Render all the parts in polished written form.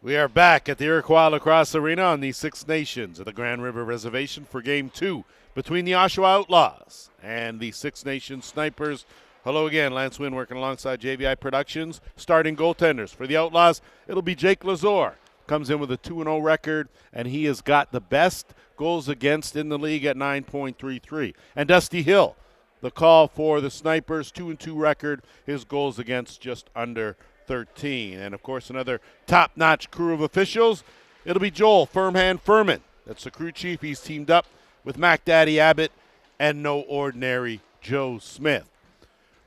We are back at the Iroquois Lacrosse Arena on the Six Nations of the Grand River Reservation for Game 2 between the Oshawa Outlaws and the Six Nations Snipers. Hello again, Lance Wynn working alongside JVI Productions. Starting goaltenders for the Outlaws, it'll be Jake Lazor. Comes in with a 2-0 record, and he has got the best goals against in the league at 9.33. And Dusty Hill, the call for the Snipers, 2-2 record, his goals against just under 13. And, of course, another top-notch crew of officials. It'll be Joel Firmhand Furman. That's the crew chief. He's teamed up with Mac Daddy Abbott and no ordinary Joe Smith.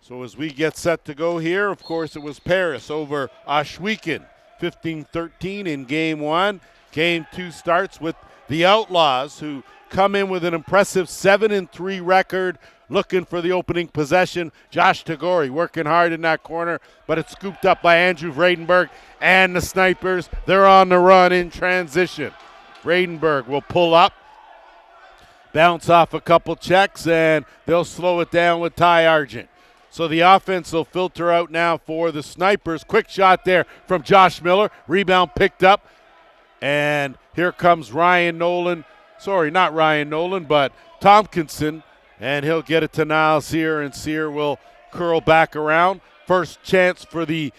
So as we get set to go here, of course, it was Paris over Ohsweken, 15-13 in Game 1. Game 2 starts with the Outlaws, who come in with an impressive 7-3 record, looking for the opening possession. Josh Tagore working hard in that corner, but it's scooped up by Andrew Vredenberg and the Snipers. They're on the run in transition. Vredenberg will pull up, bounce off a couple checks, and they'll slow it down with Ty Argent. So the offense will filter out now for the Snipers. Quick shot there from Josh Miller. Rebound picked up, and here comes Ryan Nolan. Sorry, not Ryan Nolan, but Tompkinson. And he'll get it to Niles Sear, and Sear will curl back around. First chance for the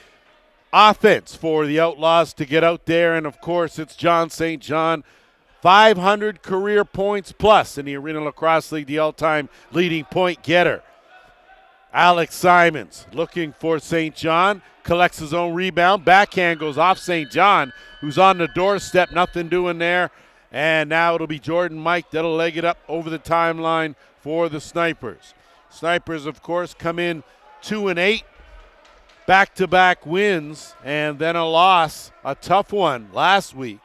offense for the Outlaws to get out there. And, of course, it's John St. John. 500 career points plus in the Arenalacrosseleague, the all-time leading point getter. Alex Simons looking for St. John. Collects his own rebound. Backhand goes off St. John, who's on the doorstep. Nothing doing there. And now it'll be Jordan Mike that'll leg it up over the timeline for the Snipers. Snipers, of course, come in 2-8, back-to-back wins, and then a loss, a tough one last week.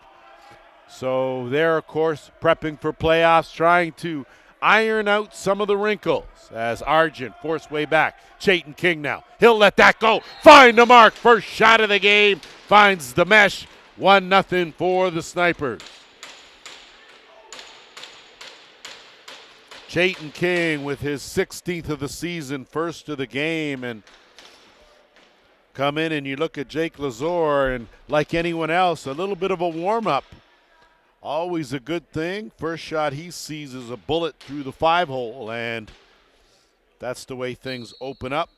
So they're, of course, prepping for playoffs, trying to iron out some of the wrinkles as Argent forced way back. Chayton King now. He'll let that go. Find the mark. First shot of the game. Finds the mesh. 1-0 for the Snipers. Chayton King with his 16th of the season, first of the game, and come in and you look at Jake Lazor, and like anyone else, a little bit of a warm-up. Always a good thing. First shot he sees is a bullet through the 5-hole, and that's the way things open up.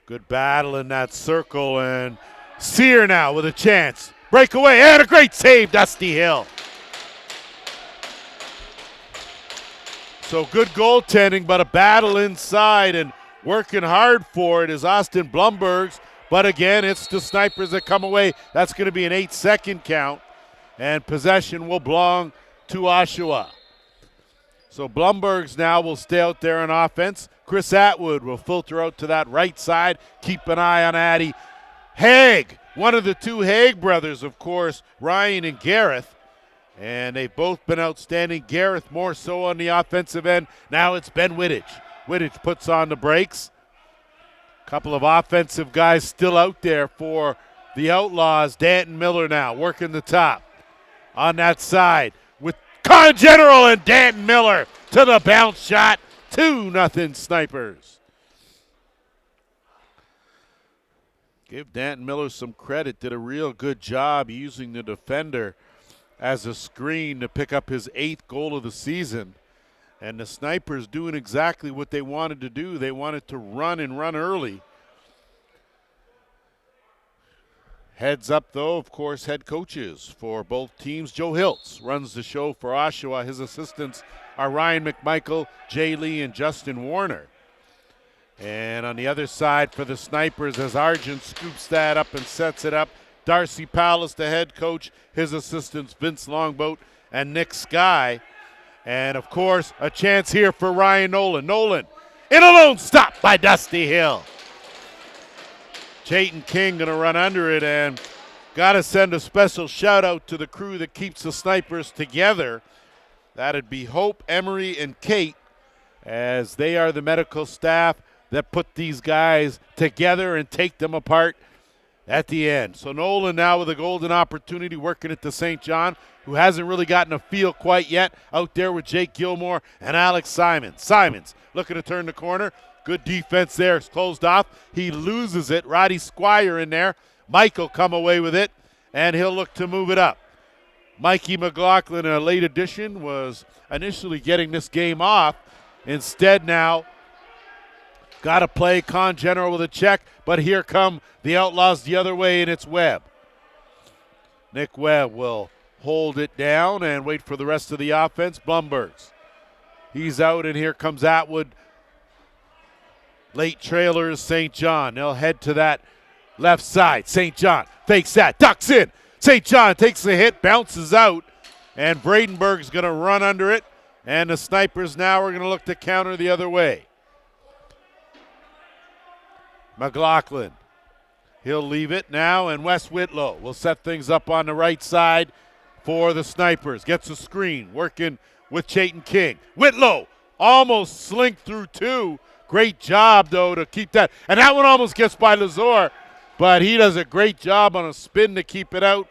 Good battle in that circle, and Sear now with a chance. Breakaway, and a great save, Dusty Hill. So good goaltending, but a battle inside, and working hard for it is Austin Blumberg's. But again, it's the Snipers that come away. That's going to be an 8-second count, and possession will belong to Oshawa. So Blumberg's now will stay out there on offense. Chris Atwood will filter out to that right side. Keep an eye on Addy. Haig, one of the two Haig brothers, of course, Ryan and Gareth. And they've both been outstanding. Gareth more so on the offensive end. Now it's Ben Wittich. Wittich puts on the brakes. Couple of offensive guys still out there for the Outlaws. Danton Miller now working the top on that side with Con General and Danton Miller to the bounce shot. 2-0 Snipers. Give Danton Miller some credit. Did a real good job using the defender as a screen to pick up his 8th goal of the season. And the Snipers doing exactly what they wanted to do. They wanted to run and run early. Heads up, though, of course, head coaches for both teams. Joe Hiltz runs the show for Oshawa. His assistants are Ryan McMichael, Jay Lee, and Justin Warner. And on the other side for the Snipers, as Argent scoops that up and sets it up, Darcy Palace, the head coach, his assistants Vince Longboat and Nick Skye. And, of course, a chance here for Ryan Nolan. Nolan in a lone stop by Dusty Hill. Chayton King going to run under it, and got to send a special shout-out to the crew that keeps the Snipers together. That'd be Hope, Emery, and Kate, as they are the medical staff that put these guys together and take them apart at the end. So Nolan now with a golden opportunity, working it to St. John, who hasn't really gotten a feel quite yet, out there with Jake Gilmore and Alex Simons. Simons looking to turn the corner. Good defense there. It's closed off. He loses it. Roddy Squire in there Mike will come away with it, and he'll look to move it up. Mikey McLaughlin, a late addition, was initially getting this game off. Instead now, got to play Con General with a check, but here come the Outlaws the other way, and it's Webb. Nick Webb will hold it down and wait for the rest of the offense. Blumbergs. He's out, and here comes Atwood. Late trailers, St. John. They'll head to that left side. St. John fakes that, ducks in. St. John takes the hit, bounces out, and Bradenburg's going to run under it, and the Snipers now are going to look to counter the other way. McLaughlin. He'll leave it now, and Wes Whitlow will set things up on the right side for the Snipers. Gets a screen, working with Chayton King. Whitlow almost slinked through two. Great job, though, to keep that. And that one almost gets by Lazor, but he does a great job on a spin to keep it out.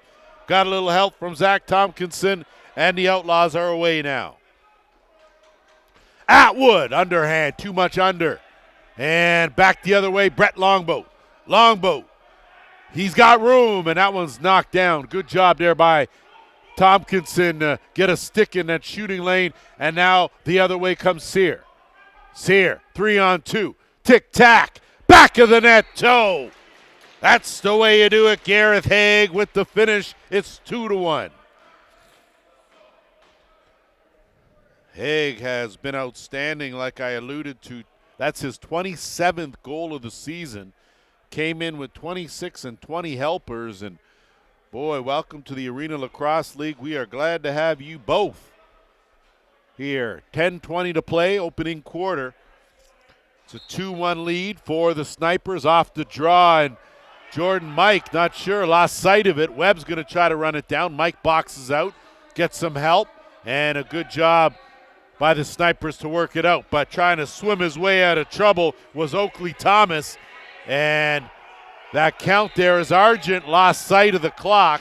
Got a little help from Zach Tompkinson, and the Outlaws are away now. Atwood, underhand, too much under. And back the other way, Brett Longboat. Longboat. He's got room, and that one's knocked down. Good job there by Tompkinson. Get a stick in that shooting lane, and now the other way comes Sear. Sear, 3-on-2. Tic-tac. Back of the net, toe. That's the way you do it. Gareth Haig with the finish. It's 2-1. Haig has been outstanding, like I alluded to. That's his 27th goal of the season. Came in with 26 and 20 helpers. And, boy, welcome to the Arena Lacrosse League. We are glad to have you both here. 10:20 to play, opening quarter. It's a 2-1 lead for the Snipers off the draw. And Jordan Mike, not sure, lost sight of it. Webb's going to try to run it down. Mike boxes out, gets some help, and a good job by the Snipers to work it out. But trying to swim his way out of trouble was Oakley Thomas. And that count there is Argent lost sight of the clock.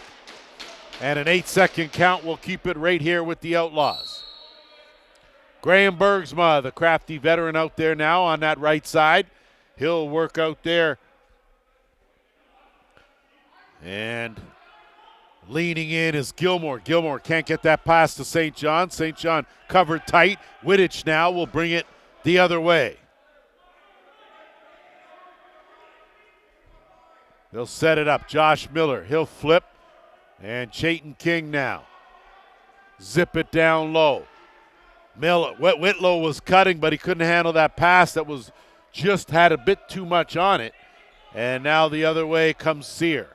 And an 8-second count will keep it right here with the Outlaws. Graham Bergsma, the crafty veteran out there now on that right side. He'll work out there. And leaning in is Gilmore. Gilmore can't get that pass to St. John. St. John covered tight. Wittich now will bring it the other way. They'll set it up. Josh Miller, he'll flip. And Chayton King now. Zip it down low. Whitlow was cutting, but he couldn't handle that pass that was just had a bit too much on it. And now the other way comes Sear.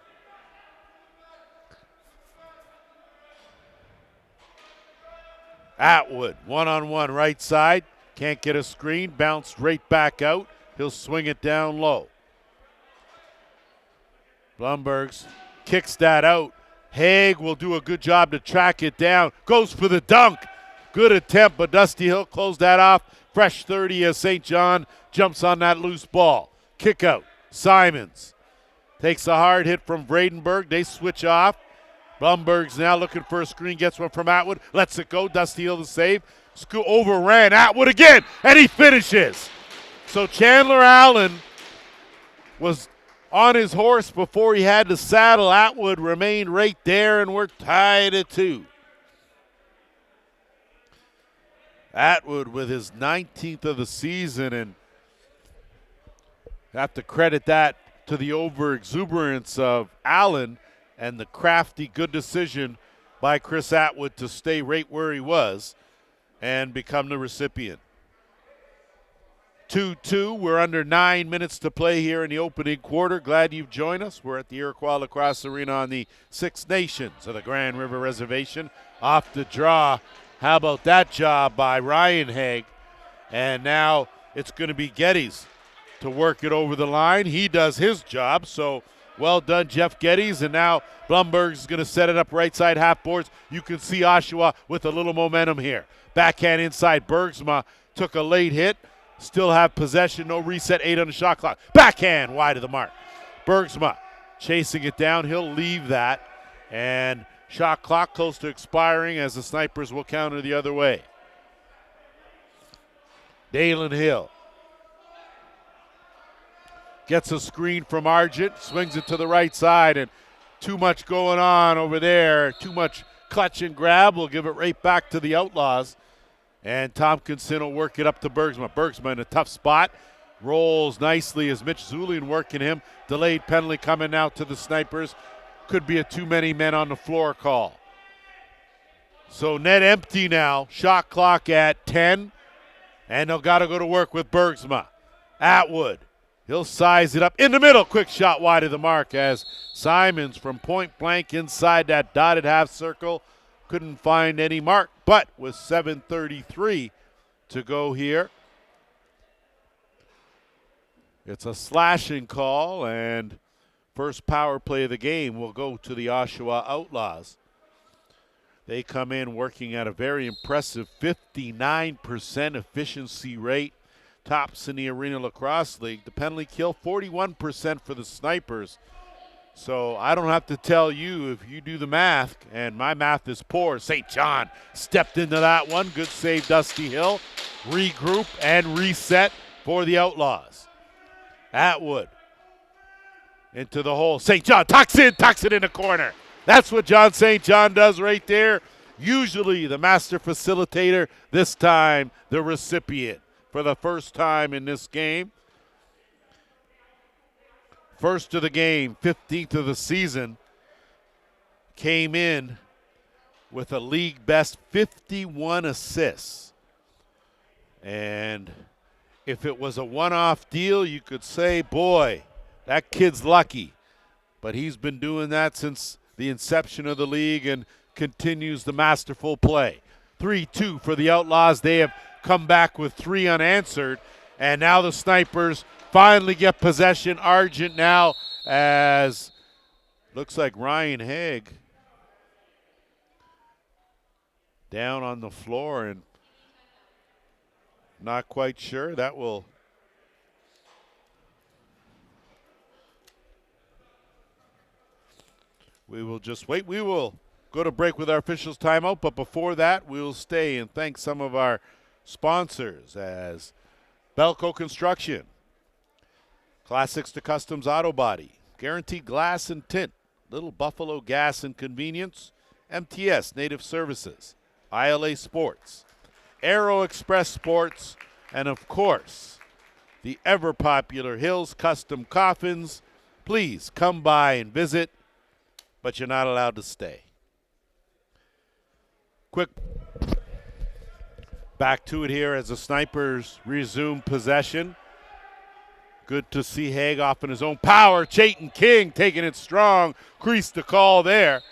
Atwood, one-on-one right side. Can't get a screen. Bounced right back out. He'll swing it down low. Blumbergs kicks that out. Haig will do a good job to track it down. Goes for the dunk. Good attempt, but Dusty Hill closed that off. Fresh 30 as St. John jumps on that loose ball. Kick out. Simons takes a hard hit from Bradenburg. They switch off. Blumberg's now looking for a screen. Gets one from Atwood. Lets it go. Dusty Hill to save. Overran Atwood again, and he finishes. So Chandler Allen was on his horse before he had to saddle. Atwood remained right there, and we're tied at 2. Atwood with his 19th of the season, and have to credit that to the over-exuberance of Allen and the crafty good decision by Chris Atwood to stay right where he was and become the recipient. 2-2. We're under 9 minutes to play here in the opening quarter. Glad you've joined us. We're at the Iroquois Lacrosse Arena on the Six Nations of the Grand River Reservation. Off the draw. How about that job by Ryan Haig? And now it's going to be Geddes to work it over the line. He does his job, so well done, Jeff Geddes. And now Blumberg's going to set it up right side half boards. You can see Oshawa with a little momentum here. Backhand inside. Bergsma took a late hit. Still have possession. No reset. 8 on the shot clock. Backhand wide of the mark. Bergsma chasing it down. He'll leave that. And shot clock close to expiring as the Snipers will counter the other way. Dalen Hill Gets a screen from Argent, swings it to the right side, and too much going on over there. Too much clutch and grab. We'll give it right back to the Outlaws. And Tompkinson will work it up to Bergsma. Bergsma in a tough spot. Rolls nicely as Mitch Zulian working him. Delayed penalty coming out to the Snipers. Could be a too many men on the floor call. So net empty now. Shot clock at 10. And they'll got to go to work with Bergsma. Atwood. He'll size it up in the middle. Quick shot wide of the mark as Simons from point blank inside that dotted half circle. Couldn't find any mark, but with 7:33 to go here, it's a slashing call, and first power play of the game will go to the Oshawa Outlaws. They come in working at a very impressive 59% efficiency rate. Tops in the Arenalacrosseleague. The penalty kill, 41% for the Snipers. So I don't have to tell you if you do the math, and my math is poor. St. John stepped into that one. Good save, Dusty Hill. Regroup and reset for the Outlaws. Atwood into the hole. St. John tucks it in the corner. That's what John St. John does right there. Usually the master facilitator, this time the recipient. For the first time in this game. First of the game, 15th of the season, came in with a league best 51 assists. And if it was a one-off deal, you could say, boy, that kid's lucky. But he's been doing that since the inception of the league and continues the masterful play. 3-2 for the Outlaws. They have come back with 3 unanswered, and now the Snipers finally get possession. Argent now as looks like Ryan Haig down on the floor and not quite sure. That will we will just wait. We will go to break with our officials timeout, but before that we will stay and thank some of our sponsors as Belco Construction, Classics to Customs Auto Body, Guaranteed Glass and Tint, Little Buffalo Gas and Convenience, MTS Native Services, ILA Sports, Aero Express Sports, and of course, the ever popular Hills Custom Coffins. Please come by and visit, but you're not allowed to stay. Quick back to it here as the Snipers resume possession. Good to see Haig off in his own power. Chayton King taking it strong. Creased the call there.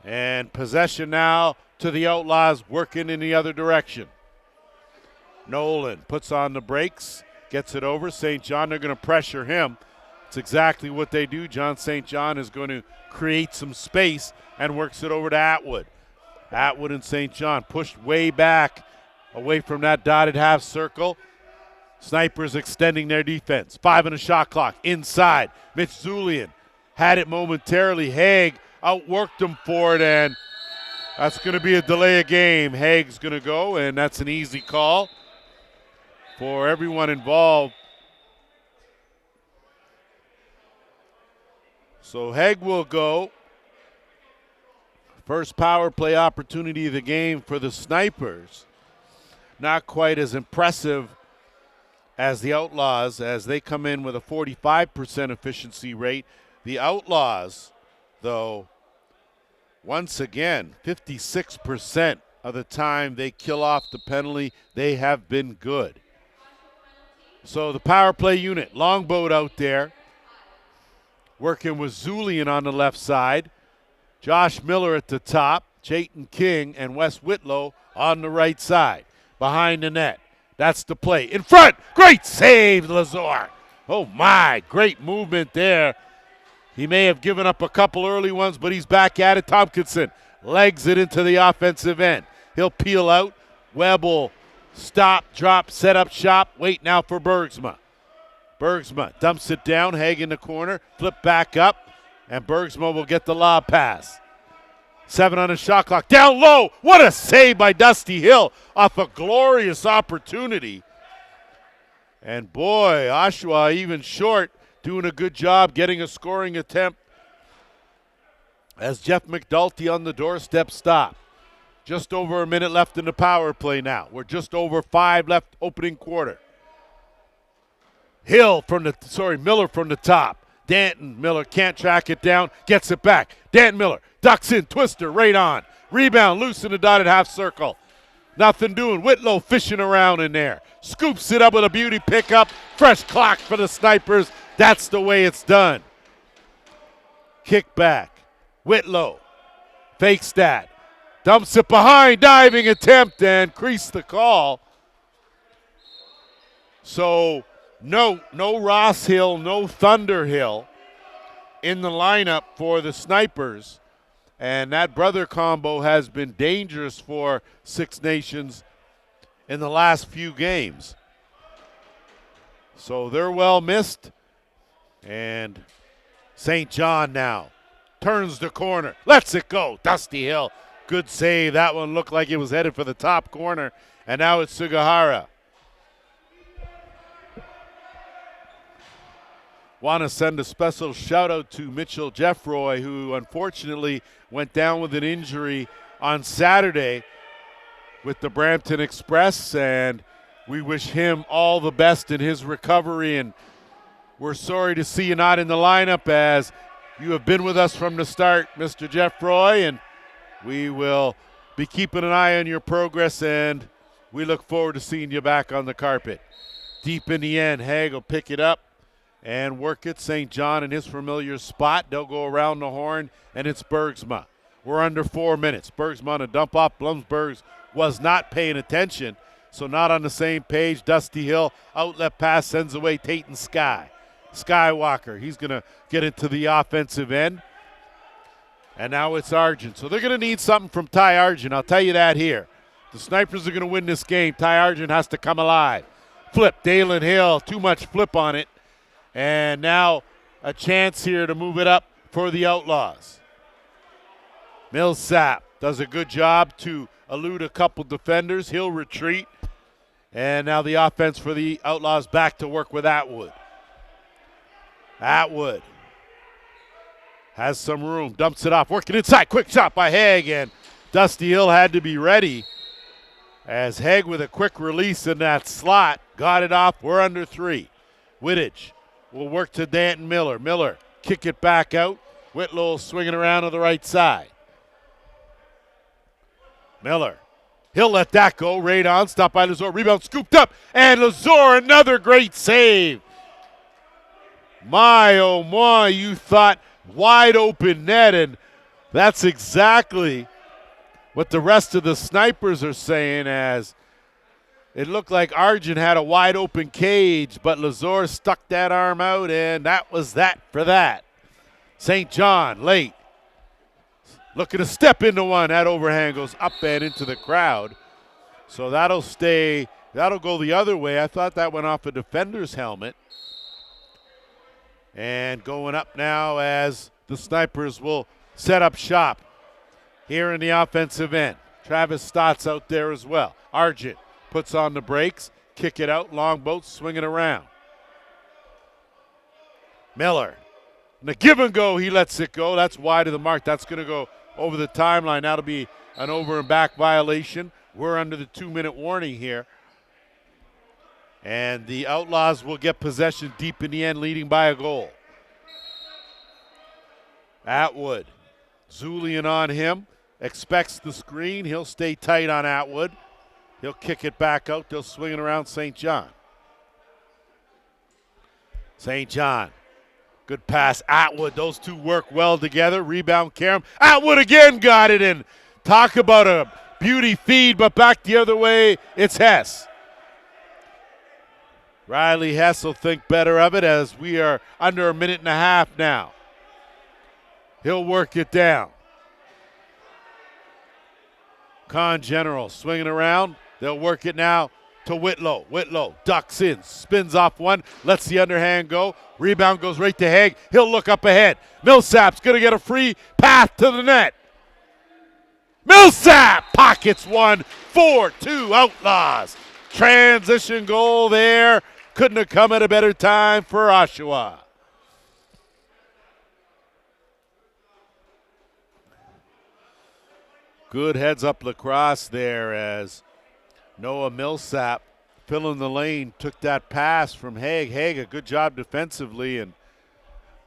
And possession now to the Outlaws, working in the other direction. Nolan puts on the brakes, gets it over. St. John, they're going to pressure him. It's exactly what they do. John St. John is going to create some space and works it over to Atwood. Atwood and St. John pushed way back away from that dotted half circle. Snipers extending their defense. 5 on the shot clock. Inside. Mitch Zulian had it momentarily. Haig outworked him for it, and that's going to be a delay of game. Haig's going to go, and that's an easy call for everyone involved. So Haig will go. First power play opportunity of the game for the Snipers. Not quite as impressive as the Outlaws as they come in with a 45% efficiency rate. The Outlaws, though, once again, 56% of the time they kill off the penalty, they have been good. So the power play unit, Longboat out there, working with Zulian on the left side. Josh Miller at the top, Chayton King and Wes Whitlow on the right side. Behind the net. That's the play. In front. Great save, Lazar. Oh, my. Great movement there. He may have given up a couple early ones, but he's back at it. Tompkinson legs it into the offensive end. He'll peel out. Webb will stop, drop, set up shop. Wait now for Bergsma. Bergsma dumps it down. Haig in the corner. Flip back up. And Bergsma will get the lob pass. 7 on the shot clock. Down low. What a save by Dusty Hill off a glorious opportunity. And boy, Oshawa even short, doing a good job getting a scoring attempt as Jeff McDulty on the doorstep stop. Just over a minute left in the power play now. We're just over 5 left opening quarter. Miller from the top. Danton Miller can't track it down, gets it back. Danton Miller ducks in, twister right on. Rebound loose in the dotted half circle. Nothing doing. Whitlow fishing around in there. Scoops it up with a beauty pickup. Fresh clock for the Snipers. That's the way it's done. Kick back. Whitlow fakes that. Dumps it behind. Diving attempt and creased the call. So no Ross Hill, no Thunder Hill in the lineup for the Snipers. And that brother combo has been dangerous for Six Nations in the last few games. So they're well missed. And St. John now turns the corner, lets it go. Dusty Hill, good save. That one looked like it was headed for the top corner. And now it's Sugihara. Want to send a special shout out to Mitchell Jeffroy, who unfortunately went down with an injury on Saturday with the Brampton Express, and we wish him all the best in his recovery, and we're sorry to see you not in the lineup as you have been with us from the start, Mr. Jeffroy, and we will be keeping an eye on your progress, and we look forward to seeing you back on the carpet. Deep in the end, Haig will pick it up and work it. St. John in his familiar spot. They'll go around the horn, and it's Bergsma. We're under 4 minutes. Bergsma on a dump off. Blumsbergs was not paying attention, so not on the same page. Dusty Hill, outlet pass, sends away Tatum Skywalker. He's going to get into the offensive end. And now it's Argent. So they're going to need something from Ty Argent. I'll tell you that here. The Snipers are going to win this game. Ty Argent has to come alive. Flip, Dalen Hill, too much flip on it. And now a chance here to move it up for the Outlaws. Millsap does a good job to elude a couple defenders. He'll retreat. And now the offense for the Outlaws back to work with Atwood. Atwood has some room, dumps it off, working inside. Quick shot by Haig, and Dusty Hill had to be ready as Haig with a quick release in that slot got it off. We're under 3. Wittich will work to Danton Miller. Miller kick it back out. Whitlow swinging around to the right side. Miller. He'll let that go. Right on. Stopped by Lazor. Rebound scooped up. And Lazor, another great save. My, oh my, you thought wide open net. And that's exactly what the rest of the Snipers are saying, as it looked like Argent had a wide open cage, but Lazor stuck that arm out, and that was that for that. St. John late. Looking to step into one. That overhand goes up and into the crowd. So that'll go the other way. I thought that went off a defender's helmet. And going up now as the Snipers will set up shop here in the offensive end. Travis Stotts out there as well. Argent puts on the brakes, kick it out, Longboat swinging around. Miller, in the give and go, he lets it go. That's wide of the mark. That's going to go over the timeline. That'll be an over and back violation. We're under the 2-minute warning here. And the Outlaws will get possession deep in the end, leading by a goal. Atwood, Zulian on him, expects the screen. He'll stay tight on Atwood. He'll kick it back out. They'll swing it around St. John. St. John. Good pass. Atwood. Those two work well together. Rebound Karam. Atwood again got it in. Talk about a beauty feed, but back the other way, it's Hess. Riley Hess will think better of it as we are under a minute and a half now. He'll work it down. Con General swinging around. They'll work it now to Whitlow. Whitlow ducks in, spins off one, lets the underhand go. Rebound goes right to Haig. He'll look up ahead. Millsap's going to get a free path to the net. Millsap pockets one, 4-2 Outlaws. Transition goal there Couldn't have come at a better time for Oshawa. Good heads-up lacrosse there as Noah Millsap filling the lane, took that pass from Haig. Haig, a good job defensively and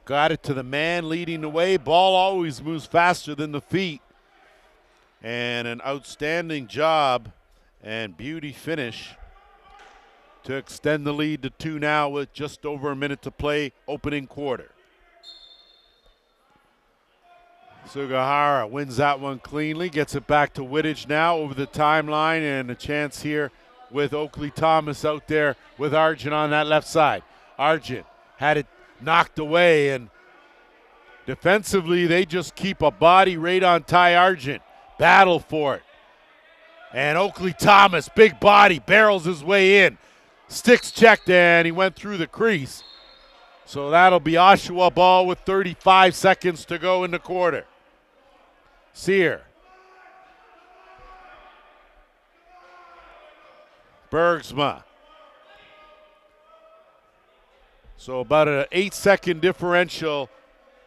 got it to the man leading the way. Ball always moves faster than the feet. And an outstanding job and beauty finish to extend the lead to 2 now with just over a minute to play, opening quarter. Sugihara wins that one cleanly, gets it back to Wittich now over the timeline, and a chance here with Oakley Thomas out there with Argent on that left side. Argent had it knocked away, and defensively they just keep a body right on Ty Argent. Battle for it. And Oakley Thomas, big body, barrels his way in. Sticks checked, and he went through the crease. So that'll be Oshawa ball with 35 seconds to go in the quarter. Sear. Bergsma. So about an 8-second differential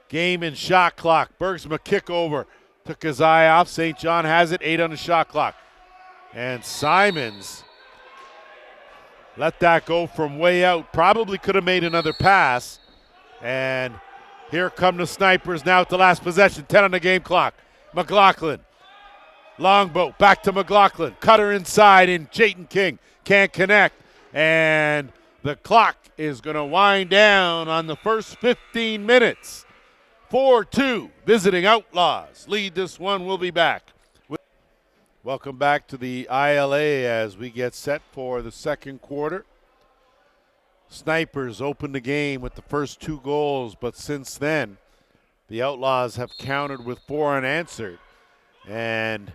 game in shot clock. Bergsma kick over. Took his eye off. St. John has it, 8 on the shot clock. And Simons let that go from way out. Probably could have made another pass. And here come the Snipers now at the last possession. 10 on the game clock. McLaughlin. Longboat back to McLaughlin. Cutter inside in Jayton King. Can't connect. And the clock is going to wind down on the first 15 minutes. 4-2. Visiting Outlaws lead this one. We'll be back. Welcome back to the ILA as we get set for the second quarter. Snipers opened the game with the first 2 goals, but since then, the Outlaws have countered with 4 unanswered, and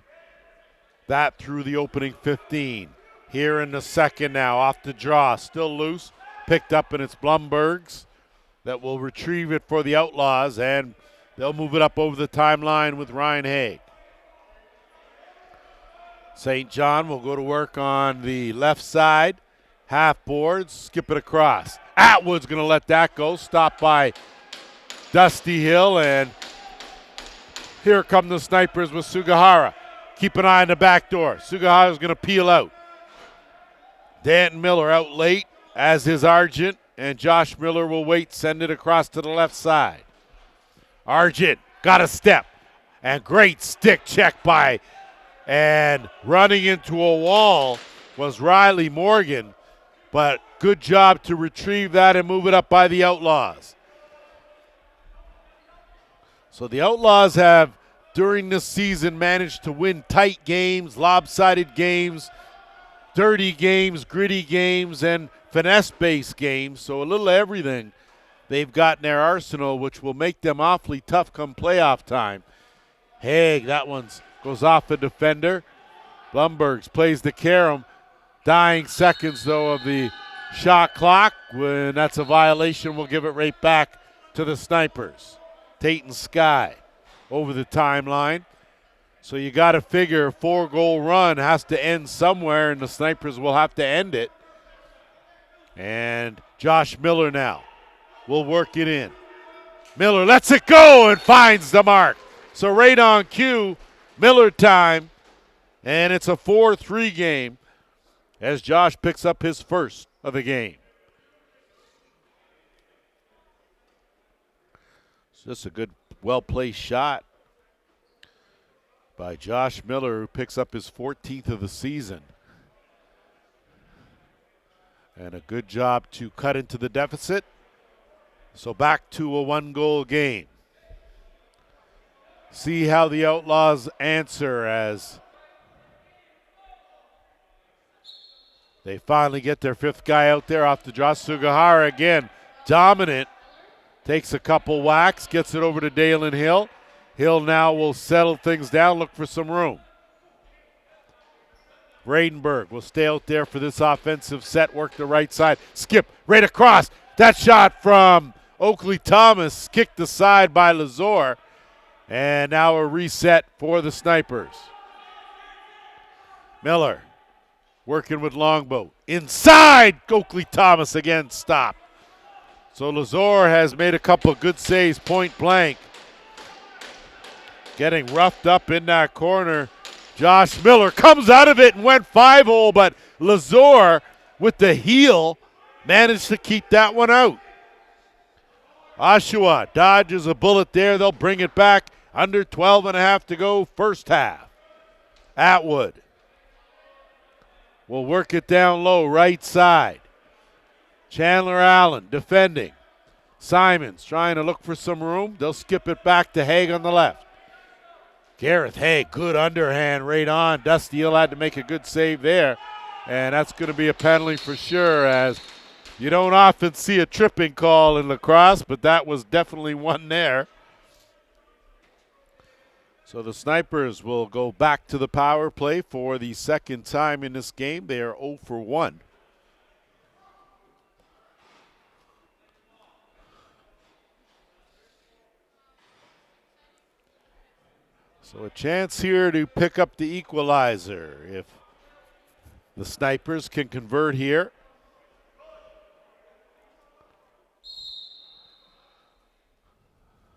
that through the opening 15. Here in the second now, off the draw, still loose, picked up, and it's Blumberg's that will retrieve it for the Outlaws, and they'll move it up over the timeline with Ryan Haig. St. John will go to work on the left side. Half boards, skip it across. Atwood's going to let that go. Stopped by Dusty Hill, and here come the Snipers with Sugihara. Keep an eye on the back door. Sugihara's going to peel out. Danton Miller out late, as is Argent, and Josh Miller will wait, send it across to the left side. Argent got a step, and great stick check by, and running into a wall was Riley Morgan, but good job to retrieve that and move it up by the Outlaws. So the Outlaws have, during this season, managed to win tight games, lopsided games, dirty games, gritty games, and finesse-based games. So a little of everything they've got in their arsenal, which will make them awfully tough come playoff time. Haig, that one goes off the defender. Blumbergs plays to Karam. Dying seconds, though, of the shot clock. When that's a violation, we'll give it right back to the Snipers. Tate Sky over the timeline. So you got to figure a 4-goal run has to end somewhere, and the Snipers will have to end it. And Josh Miller now will work it in. Miller lets it go and finds the mark. So right on cue, Miller time, and it's a 4-3 game as Josh picks up his first of the game. So just a good, well-placed shot by Josh Miller, who picks up his 14th of the season. And a good job to cut into the deficit. So back to a 1-goal game. See how the Outlaws answer as they finally get their 5th guy out there off the draw. Sugihara again, dominant. Takes a couple whacks, gets it over to Dalen Hill. Hill now will settle things down, look for some room. Bradenberg will stay out there for this offensive set, work the right side. Skip right across. That shot from Oakley Thomas, kicked aside by Lazor. And now a reset for the Snipers. Miller working with Longboat. Inside, Oakley Thomas again stopped. So Lazor has made a couple of good saves, point blank. Getting roughed up in that corner. Josh Miller comes out of it and went 5-hole, but Lazor with the heel managed to keep that one out. Oshawa dodges a bullet there. They'll bring it back. Under 12 and a half to go, first half. Atwood will work it down low, right side. Chandler Allen defending. Simons trying to look for some room. They'll skip it back to Haig on the left. Gareth Haig, good underhand right on. Dusty Hill had to make a good save there. And that's going to be a penalty for sure, as you don't often see a tripping call in lacrosse, but that was definitely one there. So the Snipers will go back to the power play for the second time in this game. They are 0 for 1. So a chance here to pick up the equalizer if the Snipers can convert here.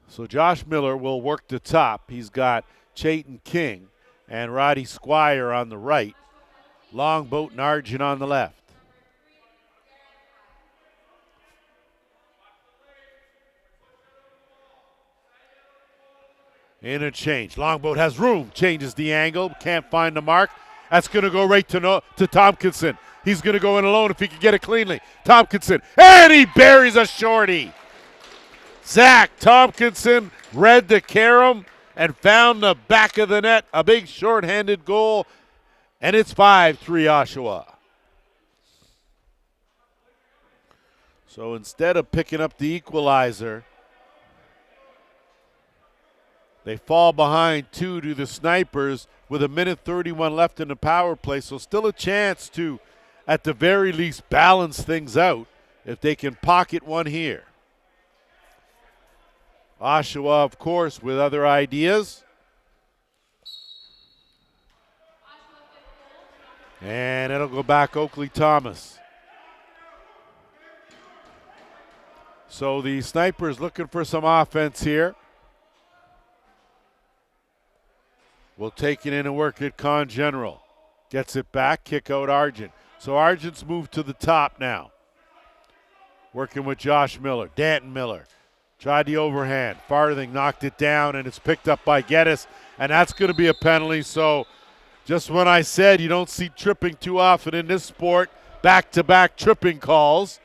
So Josh Miller will work the top. He's got Chayton King and Roddy Squire on the right. Longboat and Argent on the left. Interchange. Longboat has room. Changes the angle. Can't find the mark. That's going to go right to Tompkinson. He's going to go in alone if he can get it cleanly. Tompkinson. And he buries a shorty. Zach Tompkinson read the carom and found the back of the net. A big shorthanded goal. And it's 5-3 Oshawa. So instead of picking up the equalizer, they fall behind 2 to the Snipers with 1:31 left in the power play. So still a chance to, at the very least, balance things out if they can pocket one here. Oshawa, of course, with other ideas. And it'll go back Oakley Thomas. So the Snipers looking for some offense here. Will take it in and work it. Con General gets it back, kick out Argent. So Argent's moved to the top now. Working with Josh Miller, Danton Miller. Tried the overhand. Farthing knocked it down, and it's picked up by Geddes, and that's going to be a penalty. So just when I said you don't see tripping too often in this sport, back-to-back tripping calls.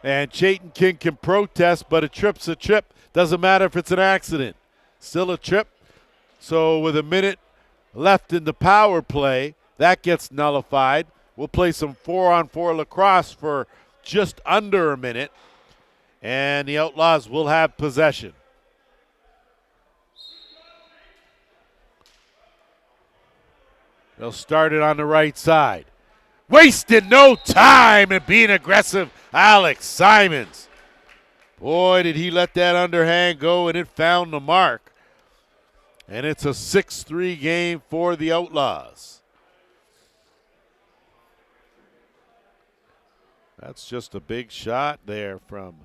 And Chayton King can protest, but a trip's a trip. Doesn't matter if it's an accident. Still a trip. So with a minute left in the power play, that gets nullified. We'll play some 4-on-4 lacrosse for just under a minute, and the Outlaws will have possession. They'll start it on the right side. Wasted no time and being aggressive, Alex Simons. Boy, did he let that underhand go, and it found the mark. And it's a 6-3 game for the Outlaws. That's just a big shot there from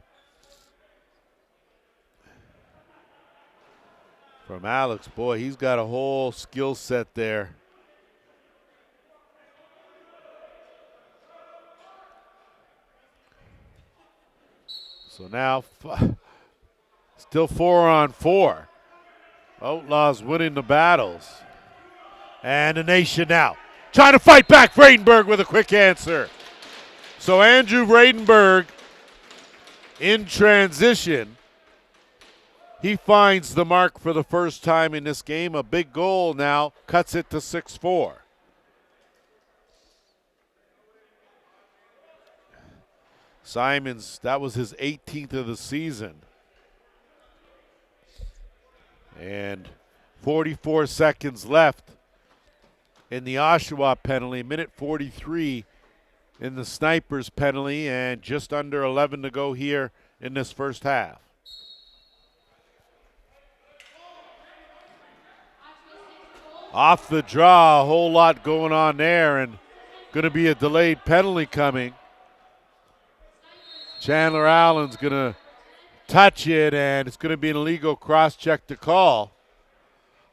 Alex. Boy, he's got a whole skill set there. So now still 4-on-4. Outlaws winning the battles. And the nation now trying to fight back. Vredenberg with a quick answer. So Andrew Vredenberg in transition. He finds the mark for the first time in this game. A big goal now cuts it to 6-4. Simons, that was his 18th of the season. And 44 seconds left in the Oshawa penalty. Minute 43 in the Snipers penalty, and just under 11 to go here in this first half. Off the draw, a whole lot going on there, and going to be a delayed penalty coming. Chandler Allen's going to touch it, and it's going to be an illegal cross-check to call.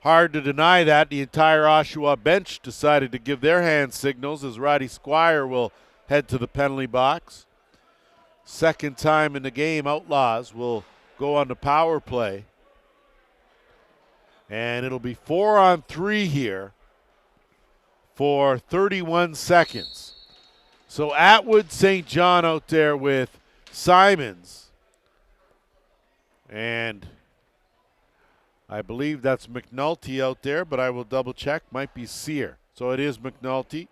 Hard to deny that. The entire Oshawa bench decided to give their hand signals as Roddy Squire will head to the penalty box. Second time in the game, Outlaws will go on the power play. And it'll be 4-on-3 here for 31 seconds. So Atwood St. John out there with Simons. And I believe that's McNulty out there, but I will double check. Might be Sear. So it is McNulty.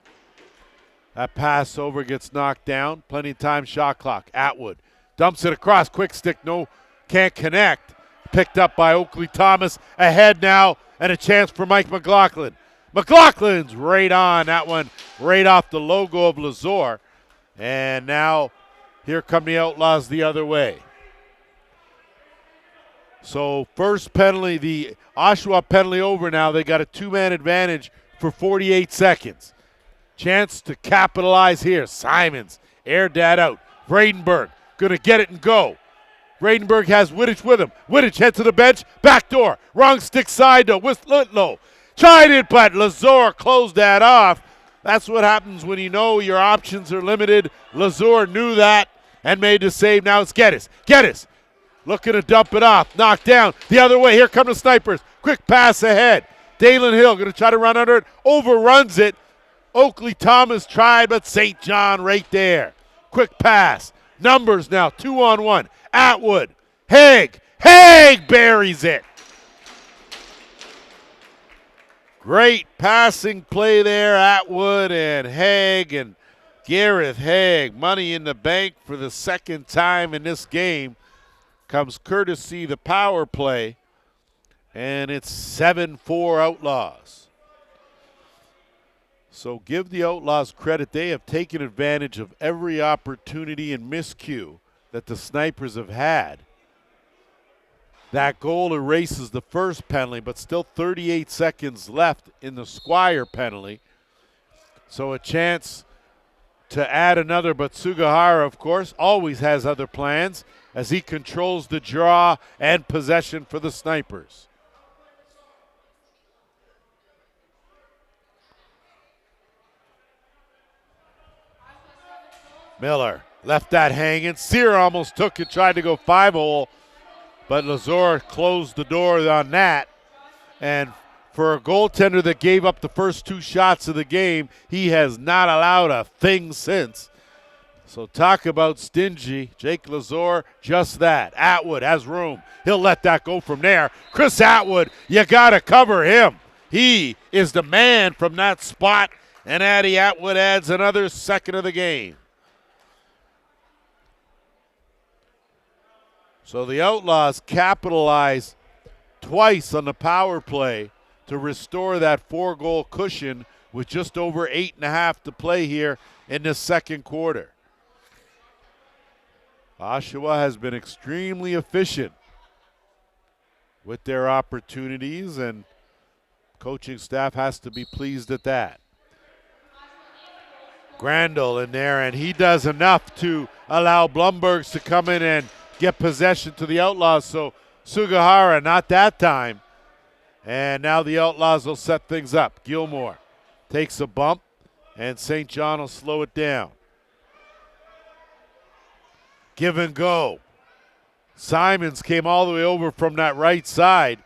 That pass over gets knocked down. Plenty of time, shot clock. Atwood dumps it across. Quick stick, no, can't connect. Picked up by Oakley Thomas. Ahead now, and a chance for Mike McLaughlin. McLaughlin's right on that one, right off the logo of Lazor. And now here come the Outlaws the other way. So first penalty, the Oshawa penalty over now. They got a two-man advantage for 48 seconds. Chance to capitalize here. Simons aired that out. Vradenberg going to get it and go. Vradenberg has Wittich with him. Wittich head to the bench. Back door. Wrong stick side to Whitlow. Tried it, but Lazor closed that off. That's what happens when you know your options are limited. Lazor knew that and made the save. Now it's Geddes. Geddes looking to dump it off. Knocked down. The other way. Here come the snipers. Quick pass ahead. Dalen Hill going to try to run under it. Overruns it. Oakley Thomas tried, but St. John right there. Quick pass. Numbers now 2-on-1. Atwood. Haig buries it. Great passing play there, Atwood and Haig, and Gareth Haig. Money in the bank for the second time in this game. Comes courtesy the power play, and it's 7-4 Outlaws. So give the Outlaws credit. They have taken advantage of every opportunity and miscue that the snipers have had. That goal erases the first penalty, but still 38 seconds left in the Squire penalty. So a chance to add another, but Sugihara, of course, always has other plans as he controls the draw and possession for the snipers. Miller left that hanging. Sear almost took it, tried to go 5-hole, but Lazor closed the door on that. And for a goaltender that gave up the first two shots of the game, he has not allowed a thing since. So talk about stingy. Jake Lazor, just that. Atwood has room. He'll let that go from there. Chris Atwood, you got to cover him. He is the man from that spot, and Addy Atwood adds another second of the game. So the Outlaws capitalize twice on the power play to restore that 4-goal cushion with just over 8.5 to play here in the second quarter. Oshawa has been extremely efficient with their opportunities, and coaching staff has to be pleased at that. Grandel in there, and he does enough to allow Blumbergs to come in and get possession to the Outlaws. So Sugihara, not that time. And now the Outlaws will set things up. Gilmore takes a bump, and St. John will slow it down. Give and go. Simons came all the way over from that right side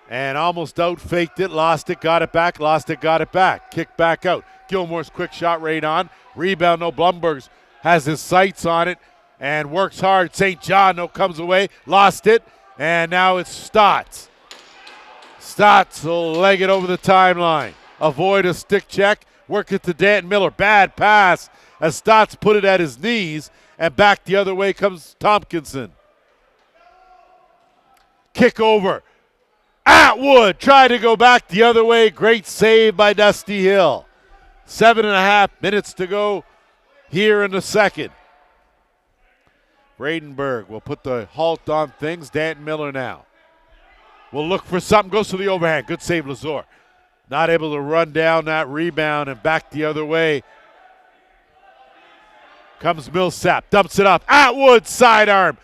and almost out-faked it, lost it, got it back, lost it, got it back. Kick back out. Gilmore's quick shot right on. Rebound, no. Blumbergs has his sights on it and works hard. St. John, no, comes away, lost it, and now it's Stotts. Stotts will leg it over the timeline. Avoid a stick check, work it to Danton Miller. Bad pass as Stotts put it at his knees, and back the other way comes Tompkinson. Kick over. Atwood tried to go back the other way. Great save by Dusty Hill. 7.5 minutes to go here in the second. Vradenberg will put the halt on things. Danton Miller now will look for something. Goes to the overhand. Good save, Lazor. Not able to run down that rebound and back the other way Comes Millsap, dumps it off. Atwood sidearm.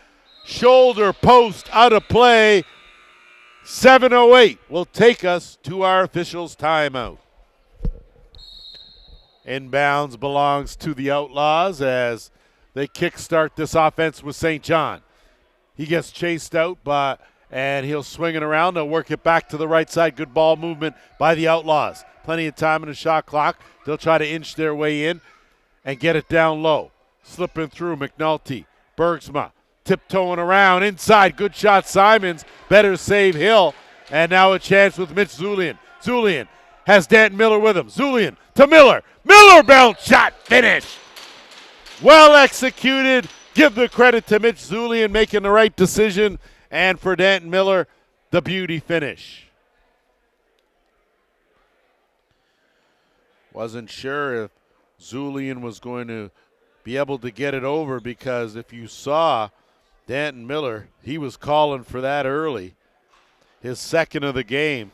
Shoulder post out of play. 7:08 will take us to our officials' timeout. Inbounds belongs to the Outlaws as they kickstart this offense with St. John. He gets chased out, and he'll swing it around. They'll work it back to the right side. Good ball movement by the Outlaws. Plenty of time in the shot clock. They'll try to inch their way in and get it down low. Slipping through McNulty. Bergsma tiptoeing around inside. Good shot, Simons. Better save, Hill. And now a chance with Mitch Zulian. Zulian has Danton Miller with him. Zulian to Miller. Miller bounce shot finish. Well executed. Give the credit to Mitch Zulian making the right decision. And for Danton Miller, the beauty finish. Wasn't sure if Zulian was going to be able to get it over, because if you saw Danton Miller, he was calling for that early. His second of the game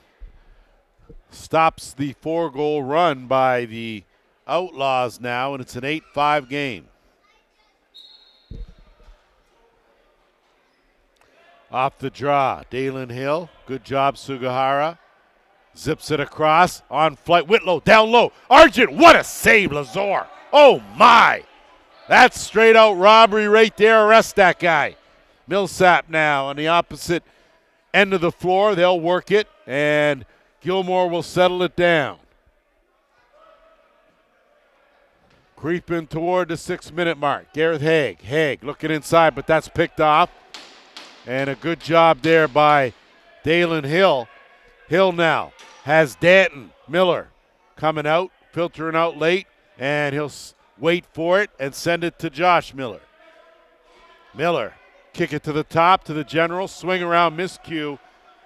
stops the 4-goal run by the Outlaws now, and it's an 8-5 game. Off the draw, Dalen Hill. Good job, Sugihara. Zips it across, on flight. Whitlow, down low. Argent, what a save, Lazor. Oh, my. That's straight out robbery right there. Arrest that guy. Millsap now on the opposite end of the floor. They'll work it, and Gilmore will settle it down. Creeping toward the 6-minute mark. Gareth Haig. Haig looking inside, but that's picked off. And a good job there by Dalen Hill. Hill now has Danton Miller coming out, filtering out late, and he'll wait for it and send it to Josh Miller. Miller, kick it to the top, to the general, swing around, miscue,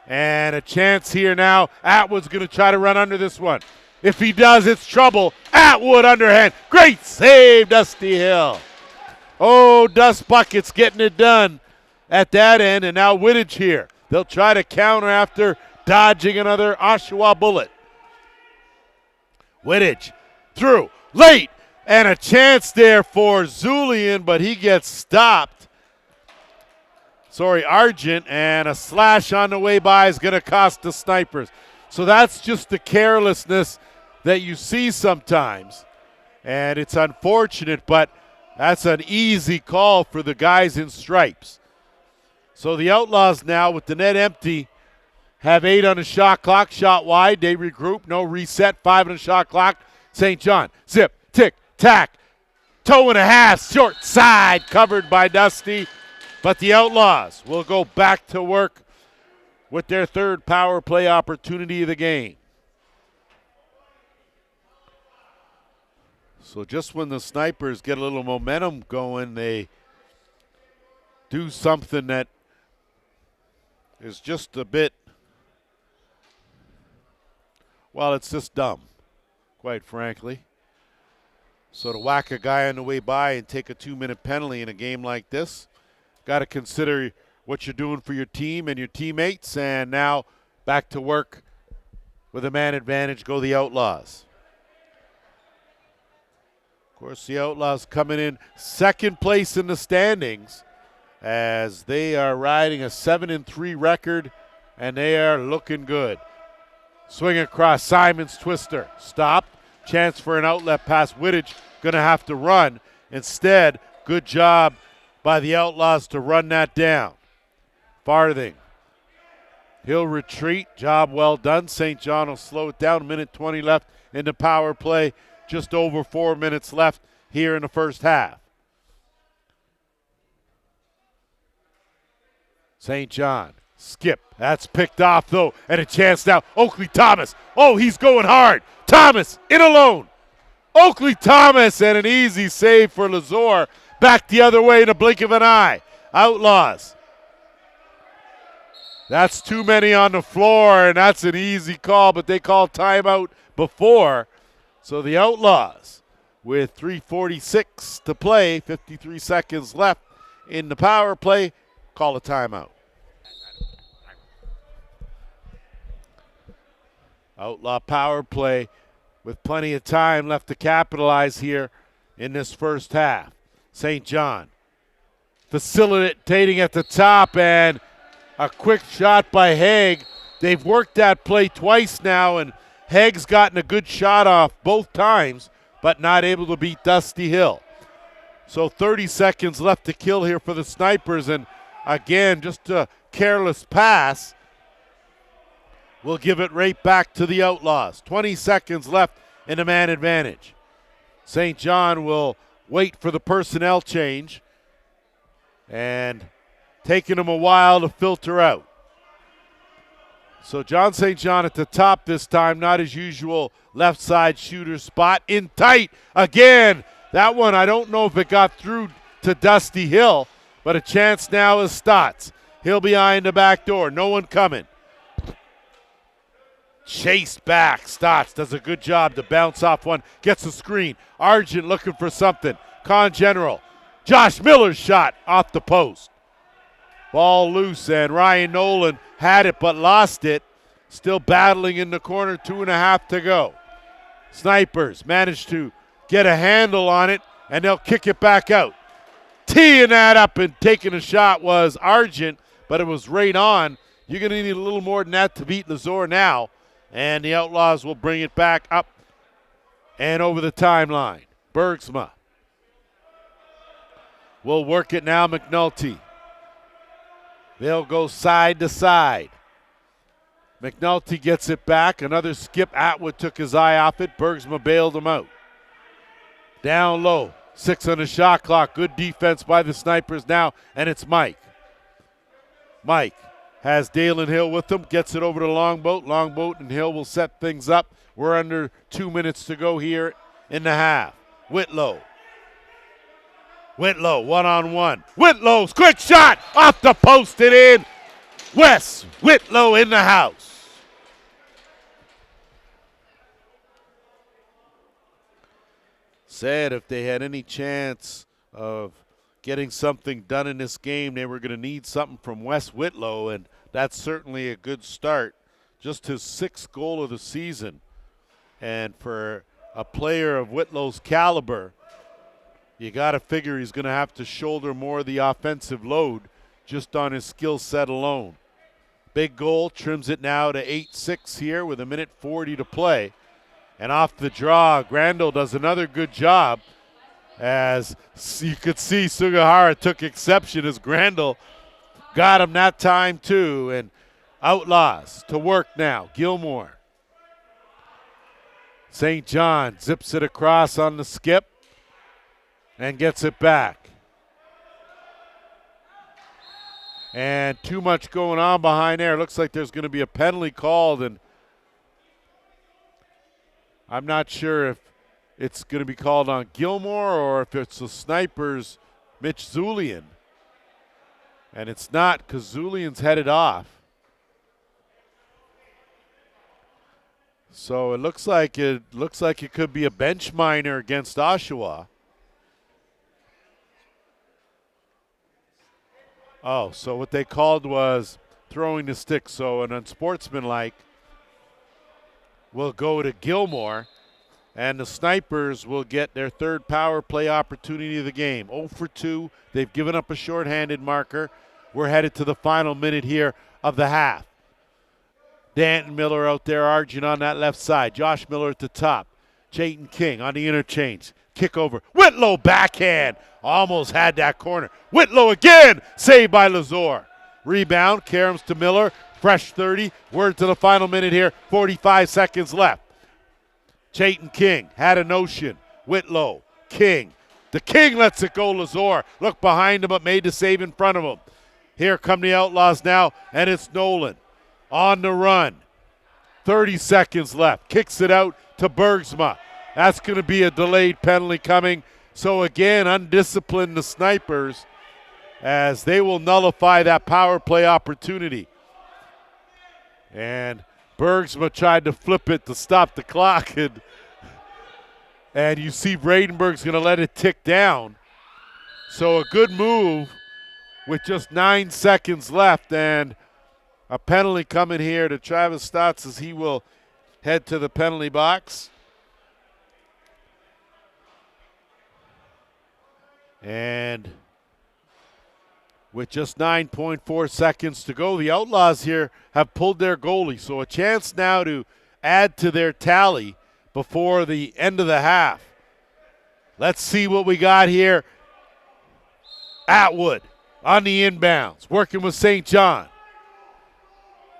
and a chance here now. Atwood's going to try to run under this one. If he does, it's trouble. Atwood underhand. Great save, Dusty Hill. Oh, Dust Buckets getting it done at that end, and now Wittich here. They'll try to counter after dodging another Oshawa bullet. Wittich through, late, and a chance there for Zulian, but he gets stopped. Argent, and a slash on the way by is going to cost the Snipers. So that's just the carelessness that you see sometimes, and it's unfortunate, but that's an easy call for the guys in stripes. So the Outlaws now, with the net empty, have 8 on the shot clock. Shot wide. They regroup. No reset. 5 on the shot clock. St. John. Zip. Tick. Tack. Toe and a half. Short side. Covered by Dusty. But the Outlaws will go back to work with their third power play opportunity of the game. So just when the Snipers get a little momentum going, they do something that is just a bit, well, it's just dumb, quite frankly. So to whack a guy on the way by and take a 2-minute penalty in a game like this, got to consider what you're doing for your team and your teammates. And now back to work with a man advantage go the Outlaws. Of course, the Outlaws coming in second place in the standings, as they are riding a 7-3 record, and they are looking good. Swing across, Simons twister, stopped. Chance for an outlet pass. Wittich going to have to run. Instead, good job by the Outlaws to run that down. Farthing. He'll retreat. Job well done. St. John will slow it down. 1:20 left in the power play. Just over 4 minutes left here in the first half. St. John, skip. That's picked off, though, and a chance now. Oakley Thomas. Oh, he's going hard. Thomas in alone. Oakley Thomas, and an easy save for Lazor. Back the other way in a blink of an eye. Outlaws. That's too many on the floor, and that's an easy call, but they called timeout before. So the Outlaws, with 3:46 to play, 53 seconds left in the power play, call a timeout. Outlaw power play with plenty of time left to capitalize here in this first half. St. John facilitating at the top, and a quick shot by Haig. They've worked that play twice now, and Haig's gotten a good shot off both times, but not able to beat Dusty Hill. So 30 seconds left to kill here for the Snipers, and again, just a careless pass will give it right back to the Outlaws. 20 seconds left in a man advantage. St. John will wait for the personnel change, and taking them a while to filter out. So John St. John at the top this time, not his usual left side shooter spot. In tight again. That one, I don't know if it got through to Dusty Hill, but a chance now is Stotts. He'll be eyeing the back door. No one coming. Chased back. Stotts does a good job to bounce off one. Gets the screen. Argent looking for something. Con General. Josh Miller's shot off the post. Ball loose, and Ryan Nolan had it but lost it. Still battling in the corner, 2.5 to go. Snipers managed to get a handle on it, and they'll kick it back out. Teeing that up and taking a shot was Argent, but it was right on. You're going to need a little more than that to beat Lazor now, and the Outlaws will bring it back up and over the timeline. Bergsma will work it now, McNulty. They'll go side to side. McNulty gets it back. Another skip. Atwood took his eye off it. Bergsma bailed him out. Down low. 6 on the shot clock. Good defense by the Snipers now, and it's Mike. Mike has Dalen Hill with him. Gets it over to Longboat. Longboat and Hill will set things up. We're under 2 minutes to go here in the half. Whitlow, one-on-one. Whitlow's quick shot off the post and in. Wes Whitlow in the house. Said if they had any chance of getting something done in this game, they were going to need something from Wes Whitlow, and that's certainly a good start. Just his 6th goal of the season. And for a player of Whitlow's caliber, you got to figure he's going to have to shoulder more of the offensive load just on his skill set alone. Big goal, trims it now to 8-6 here with 1:40 to play. And off the draw, Grandel does another good job. As you could see, Sugihara took exception as Grandel got him that time too. And Outlaws to work now. Gilmore. St. John zips it across on the skip and gets it back. And too much going on behind there. Looks like there's going to be a penalty called, and I'm not sure if it's going to be called on Gilmore or if it's the Snipers' Mitch Zulian. And it's not, because Zulian's headed off. So it looks like it could be a bench minor against Oshawa. Oh, so what they called was throwing the stick. So an unsportsmanlike will go to Gilmore, and the Snipers will get their 3rd power play opportunity of the game. 0 for 2. They've given up a shorthanded marker. We're headed to the final minute here of the half. Danton Miller out there, Argent on that left side. Josh Miller at the top. Chayton King on the interchange. Kick over. Whitlow backhand. Almost had that corner. Whitlow again. Saved by Lazor. Rebound. Karams to Miller. Fresh 30. Word to the final minute here. 45 seconds left. Chayton King had a notion. Whitlow. King. The King lets it go. Lazor. Look behind him but made the save in front of him. Here come the Outlaws now, and it's Nolan on the run. 30 seconds left. Kicks it out to Bergsma. That's going to be a delayed penalty coming. So again, undisciplined the Snipers as they will nullify that power play opportunity. And Bergsma tried to flip it to stop the clock. And you see Bradenburg's going to let it tick down. So a good move with just 9 seconds left, and a penalty coming here to Travis Stotts as he will head to the penalty box. And with just 9.4 seconds to go, the Outlaws here have pulled their goalie. So a chance now to add to their tally before the end of the half. Let's see what we got here. Atwood on the inbounds, working with St. John.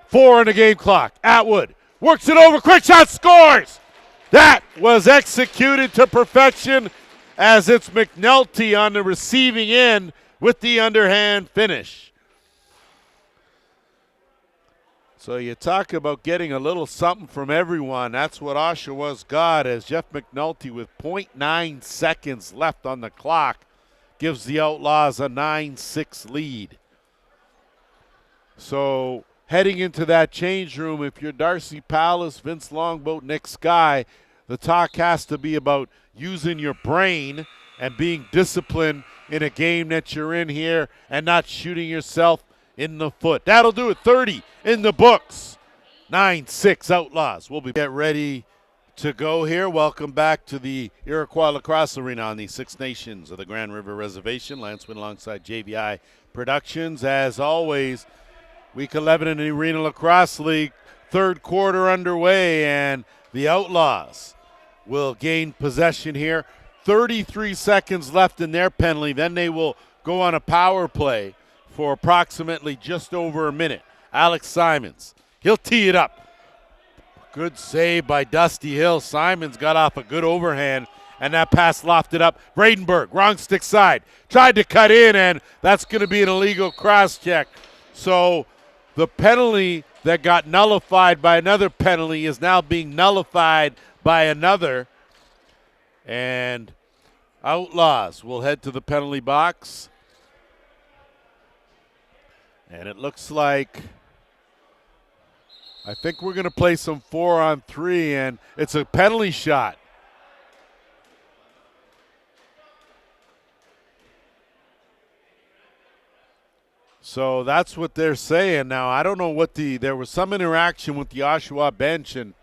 4 on the game clock. Atwood works it over, quick shot, scores! That was executed to perfection as it's McNulty on the receiving end with the underhand finish. So you talk about getting a little something from everyone. That's what Oshawa's got, as Jeff McNulty with 0.9 seconds left on the clock gives the Outlaws a 9-6 lead. So heading into that change room, if you're Darcy Palace, Vince Longboat, Nick Skye, the talk has to be about using your brain and being disciplined in a game that you're in here and not shooting yourself in the foot. That'll do it. 30 in the books. 9-6 Outlaws. We'll be get ready to go here. Welcome back to the Iroquois Lacrosse Arena on the Six Nations of the Grand River Reservation. Lance Wynn alongside JVI Productions. As always, Week 11 in the Arena Lacrosse League. Third quarter underway, and the Outlaws will gain possession here. 33 seconds left in their penalty. Then they will go on a power play for approximately just over a minute. Alex Simons, he'll tee it up. Good save by Dusty Hill. Simons got off a good overhand, and that pass lofted up. Bradenberg, wrong stick side, tried to cut in, and that's going to be an illegal cross check. So the penalty that got nullified by another penalty is now being nullified by another. And Outlaws will head to the penalty box. And it looks like, I think we're going to play some 4-on-3, and it's a penalty shot. So that's what they're saying. Now, I don't know what there was some interaction with the Oshawa bench, and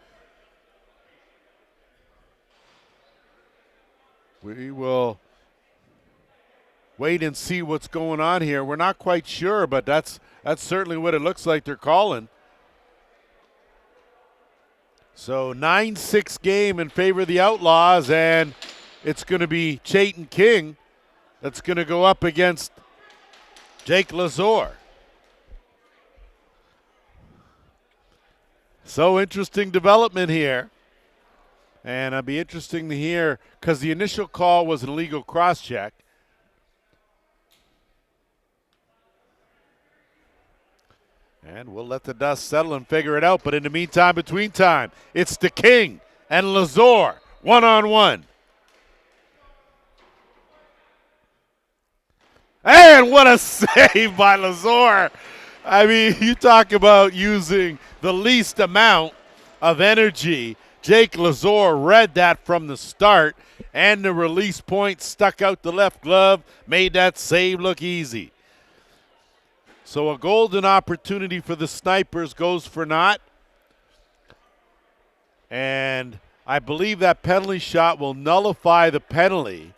we will wait and see what's going on here. We're not quite sure, but that's certainly what it looks like they're calling. So 9-6 game in favor of the Outlaws, and it's going to be Chayton King that's going to go up against Jake Lazor. So interesting development here. And it'll be interesting to hear, because the initial call was an illegal cross-check. And we'll let the dust settle and figure it out. But in the meantime, between time, it's the King and Lazor, one-on-one. And what a save by Lazor. I mean, you talk about using the least amount of energy. Jake Lazor read that from the start, and the release point stuck out the left glove, made that save look easy. So a golden opportunity for the Snipers goes for naught. And I believe that penalty shot will nullify the penalty.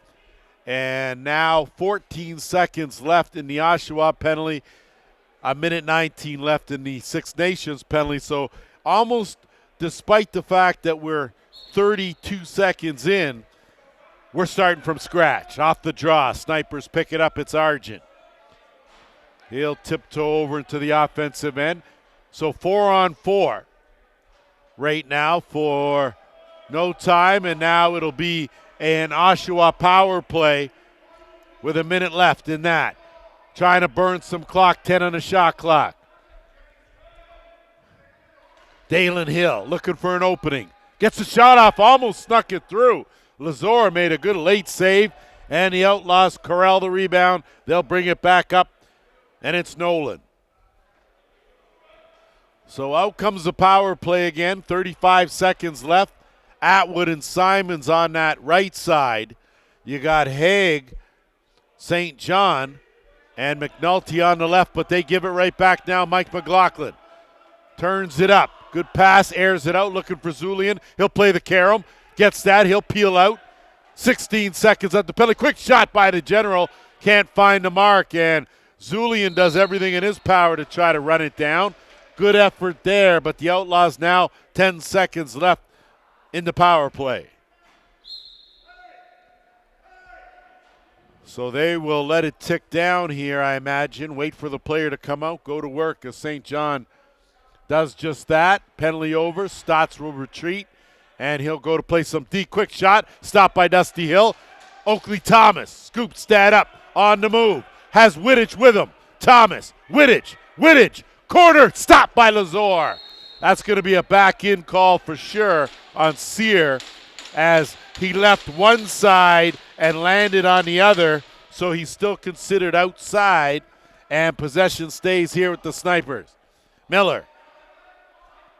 And now 14 seconds left in the Oshawa penalty, a minute 19 left in the Six Nations penalty. So almost, despite the fact that we're 32 seconds in, we're starting from scratch. Off the draw, Snipers pick it up, it's Argent. He'll tiptoe over into the offensive end. So 4-on-4 right now for no time, and now it'll be an Oshawa power play with a minute left in that. Trying to burn some clock, 10 on the shot clock. Dalen Hill looking for an opening. Gets a shot off, almost snuck it through. Lazor made a good late save, and the Outlaws corral the rebound. They'll bring it back up, and it's Nolan. So out comes the power play again, 35 seconds left. Atwood and Simons on that right side. You got Haig, St. John, and McNulty on the left, but they give it right back now. Mike McLaughlin turns it up. Good pass, airs it out, looking for Zulian. He'll play the carom, gets that, he'll peel out. 16 seconds at the penalty. Quick shot by the general. Can't find the mark, and Zulian does everything in his power to try to run it down. Good effort there, but the Outlaws now 10 seconds left in the power play. So they will let it tick down here, I imagine. Wait for the player to come out, go to work as St. John does just that. Penalty over. Stotts will retreat, and he'll go to play some deep. Quick shot. Stopped by Dusty Hill. Oakley Thomas scoops that up on the move. Has Wittich with him. Thomas. Wittich. Corner. Stopped by Lazor. That's going to be a back-in call for sure on Sear as he left one side and landed on the other, so he's still considered outside, and possession stays here with the Snipers. Miller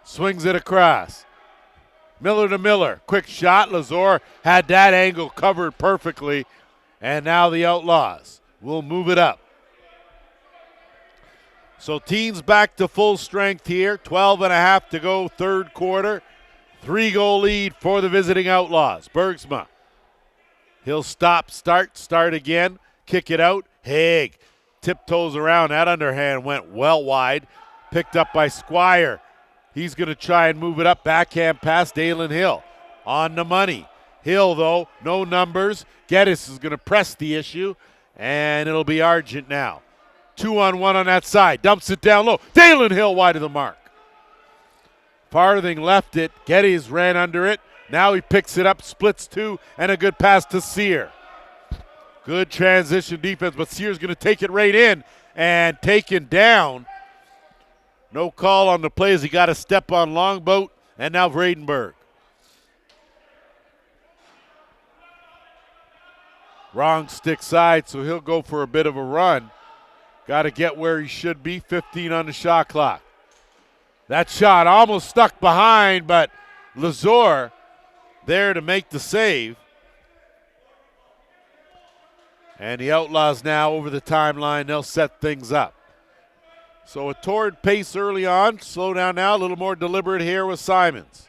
swings it across. Miller to Miller. Quick shot. Lazor had that angle covered perfectly, and now the Outlaws will move it up. So teams back to full strength here. 12 and a half to go, third quarter. 3-goal lead for the visiting Outlaws. Bergsma. He'll start again. Kick it out. Haig tiptoes around. That underhand went well wide. Picked up by Squire. He's going to try and move it up. Backhand pass, Dalen Hill. On the money. Hill, though, no numbers. Geddes is going to press the issue, and it'll be Argent now. 2-on-1 on that side. Dumps it down low. Dalen Hill wide of the mark. Farthing left it. Geddes ran under it. Now he picks it up, splits two, and a good pass to Sear. Good transition defense, but Sear's going to take it right in and taken down. No call on the play as he got a step on Longboat, and now Vradenberg. Wrong stick side, so he'll go for a bit of a run. Got to get where he should be, 15 on the shot clock. That shot almost stuck behind, but Lazor there to make the save. And the Outlaws now over the timeline, they'll set things up. So a torrid pace early on, slow down now, a little more deliberate here with Simons.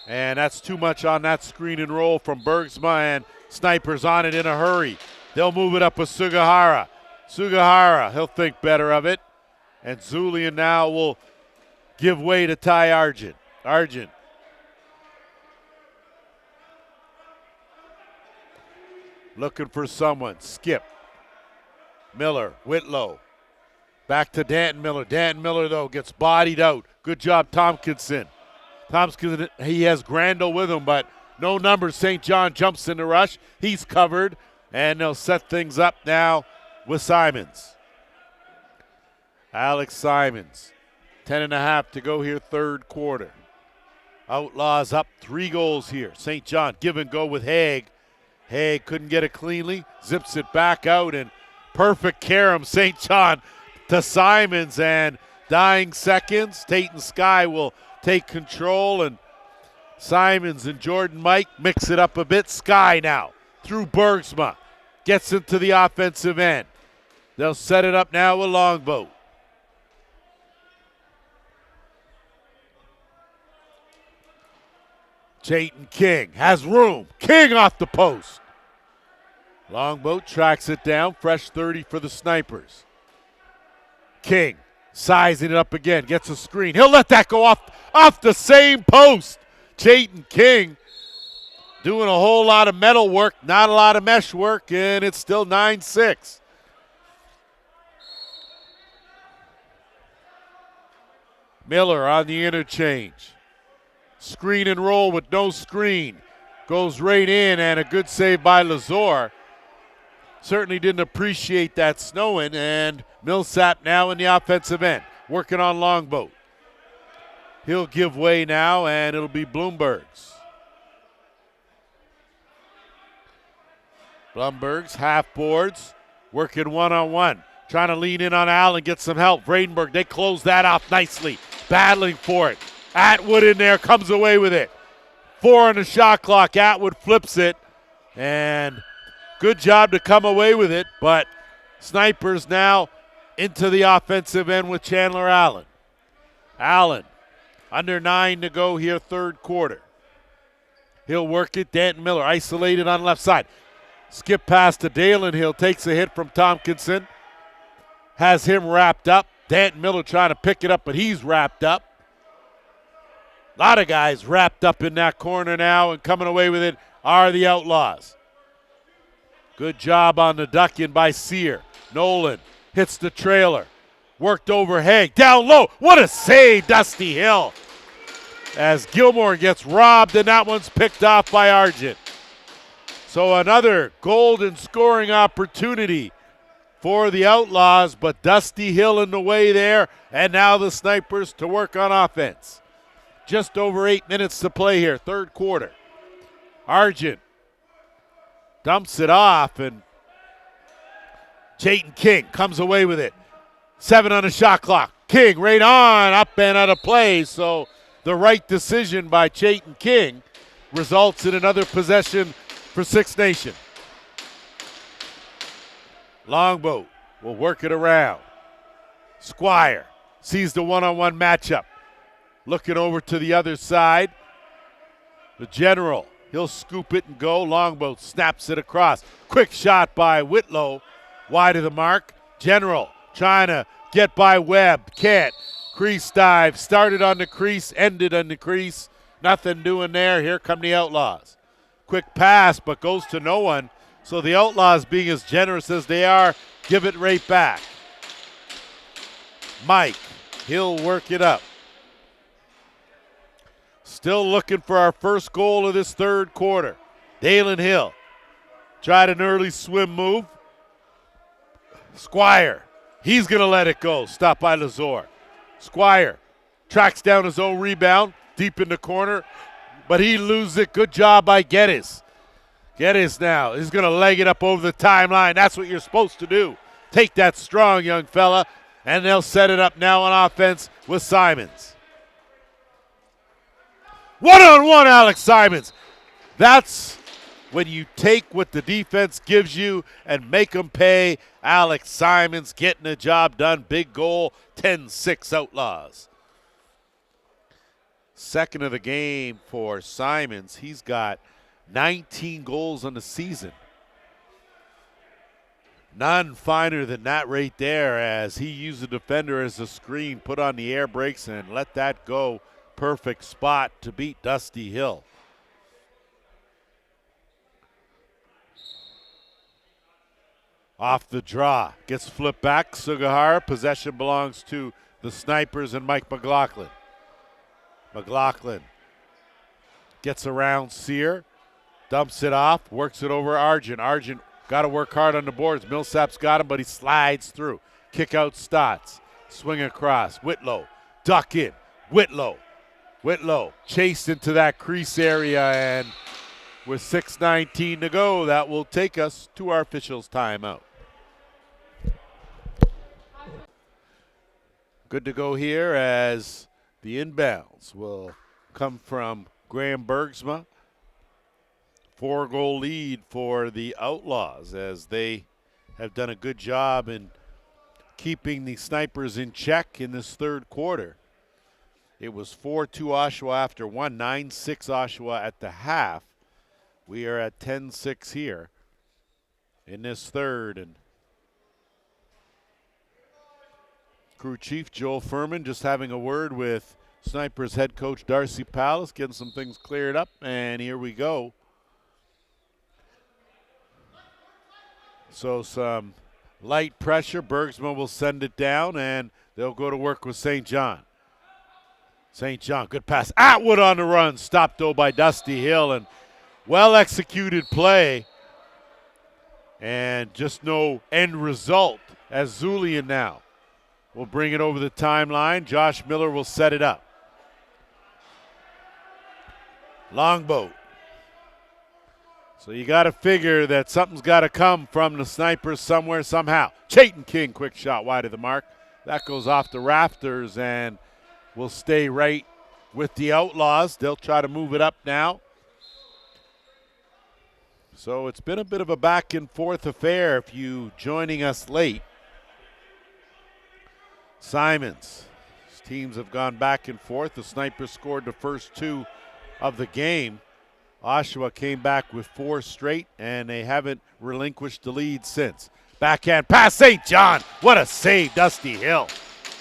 And that's too much on that screen and roll from Bergsma, and Snipers on it in a hurry. They'll move it up with Sugihara. He'll think better of it. And Zulian now will give way to Ty Argent. Looking for someone. Skip. Miller. Whitlow. Back to Danton Miller. Danton Miller, though, gets bodied out. Good job, Tompkinson. He has Grandel with him, but no numbers. St. John jumps in the rush. He's covered, and they'll set things up now with Simons. Alex Simons. 10.5 to go here, third quarter. Outlaws up 3 goals here. St. John give and go with Haig. Haig couldn't get it cleanly. Zips it back out, and perfect carom. St. John to Simons, and dying seconds. Tate Sky will take control, and Simons and Jordan Mike mix it up a bit. Sky now through Bergsma. Gets into the offensive end. They'll set it up now with Longboat. Chayton King has room. King off the post. Longboat tracks it down. Fresh 30 for the Snipers. King sizing it up again. Gets a screen. He'll let that go off the same post. Chayton King doing a whole lot of metal work, not a lot of mesh work, and it's still 9-6. Miller on the interchange. Screen and roll with no screen. Goes right in, and a good save by Lazor. Certainly didn't appreciate that snowing, and Millsap now in the offensive end, working on Longboat. He'll give way now, and it'll be Bloomberg's. Blumberg's half boards, working one-on-one. Trying to lean in on Allen, get some help. Vradenberg, they close that off nicely. Battling for it. Atwood in there, comes away with it. 4 on the shot clock. Atwood flips it. And good job to come away with it, but Snipers now into the offensive end with Chandler Allen. Allen, under 9 to go here, third quarter. He'll work it. Danton Miller isolated on left side. Skip pass to Dalen Hill. Takes a hit from Tompkinson. Has him wrapped up. Danton Miller trying to pick it up, but he's wrapped up. A lot of guys wrapped up in that corner now, and coming away with it are the Outlaws. Good job on the duck in by Sear. Nolan hits the trailer. Worked over Haig. Down low. What a save, Dusty Hill. As Gilmore gets robbed, and that one's picked off by Argent. So another golden scoring opportunity for the Outlaws, but Dusty Hill in the way there, and now the Snipers to work on offense. Just over 8 minutes to play here, third quarter. Argent dumps it off, and Chayton King comes away with it. 7 on the shot clock. King right on, up and out of play, so the right decision by Chayton King results in another possession for Six Nation. Longboat will work it around. Squire sees the one-on-one matchup. Looking over to the other side. The General, he'll scoop it and go. Longboat snaps it across. Quick shot by Whitlow. Wide of the mark. General trying to get by Webb. Can't. Crease dive. Started on the crease. Ended on the crease. Nothing doing there. Here come the Outlaws. Quick pass, but goes to no one. So the Outlaws, being as generous as they are, give it right back. Mike, he'll work it up. Still looking for our first goal of this third quarter. Dalen Hill tried an early swim move. Squire, he's going to let it go. Stopped by Lazor. Squire tracks down his own rebound, deep in the corner, but he loses it. Good job by Geddes. Geddes now is going to leg it up over the timeline. That's what you're supposed to do. Take that strong, young fella, and they'll set it up now on offense with Simons. One-on-one, Alex Simons. That's when you take what the defense gives you and make them pay. Alex Simons getting the job done. Big goal, 10-6 Outlaws. Second of the game for Simons. He's got 19 goals on the season. None finer than that right there, as he used the defender as a screen, put on the air brakes and let that go. Perfect spot to beat Dusty Hill. Off the draw, gets flipped back. Sugihara, possession belongs to the Snipers and Mike McLaughlin. McLaughlin gets around Sear, dumps it off, works it over Argent. Argent got to work hard on the boards. Millsap's got him, but he slides through. Kick out Stotts. Swing across. Whitlow, duck in. Whitlow chased into that crease area, and with 6:19 to go, that will take us to our officials' timeout. Good to go here as the inbounds will come from Graham Bergsma. 4-goal lead for the Outlaws, as they have done a good job in keeping the Snipers in check in this third quarter. It was 4-2 Oshawa after one, 9-6 Oshawa at the half. We are at 10-6 here in this third, and crew chief Joel Furman just having a word with Snipers head coach Darcy Palace, getting some things cleared up, and here we go. So some light pressure. Bergsma will send it down, and they'll go to work with St. John. St. John, good pass. Atwood on the run, stopped though by Dusty Hill, and well-executed play, and just no end result as Zulian now will bring it over the timeline. Josh Miller will set it up. Longboat. So you got to figure that something's got to come from the Snipers somewhere, somehow. Chayton King, quick shot wide of the mark. That goes off the rafters and will stay right with the Outlaws. They'll try to move it up now. So it's been a bit of a back and forth affair if you joining us late. Simons. Teams have gone back and forth. The Snipers scored the first two of the game Oshawa came back with 4 straight, and they haven't relinquished the lead since. Backhand pass, St. John. What a save, Dusty Hill.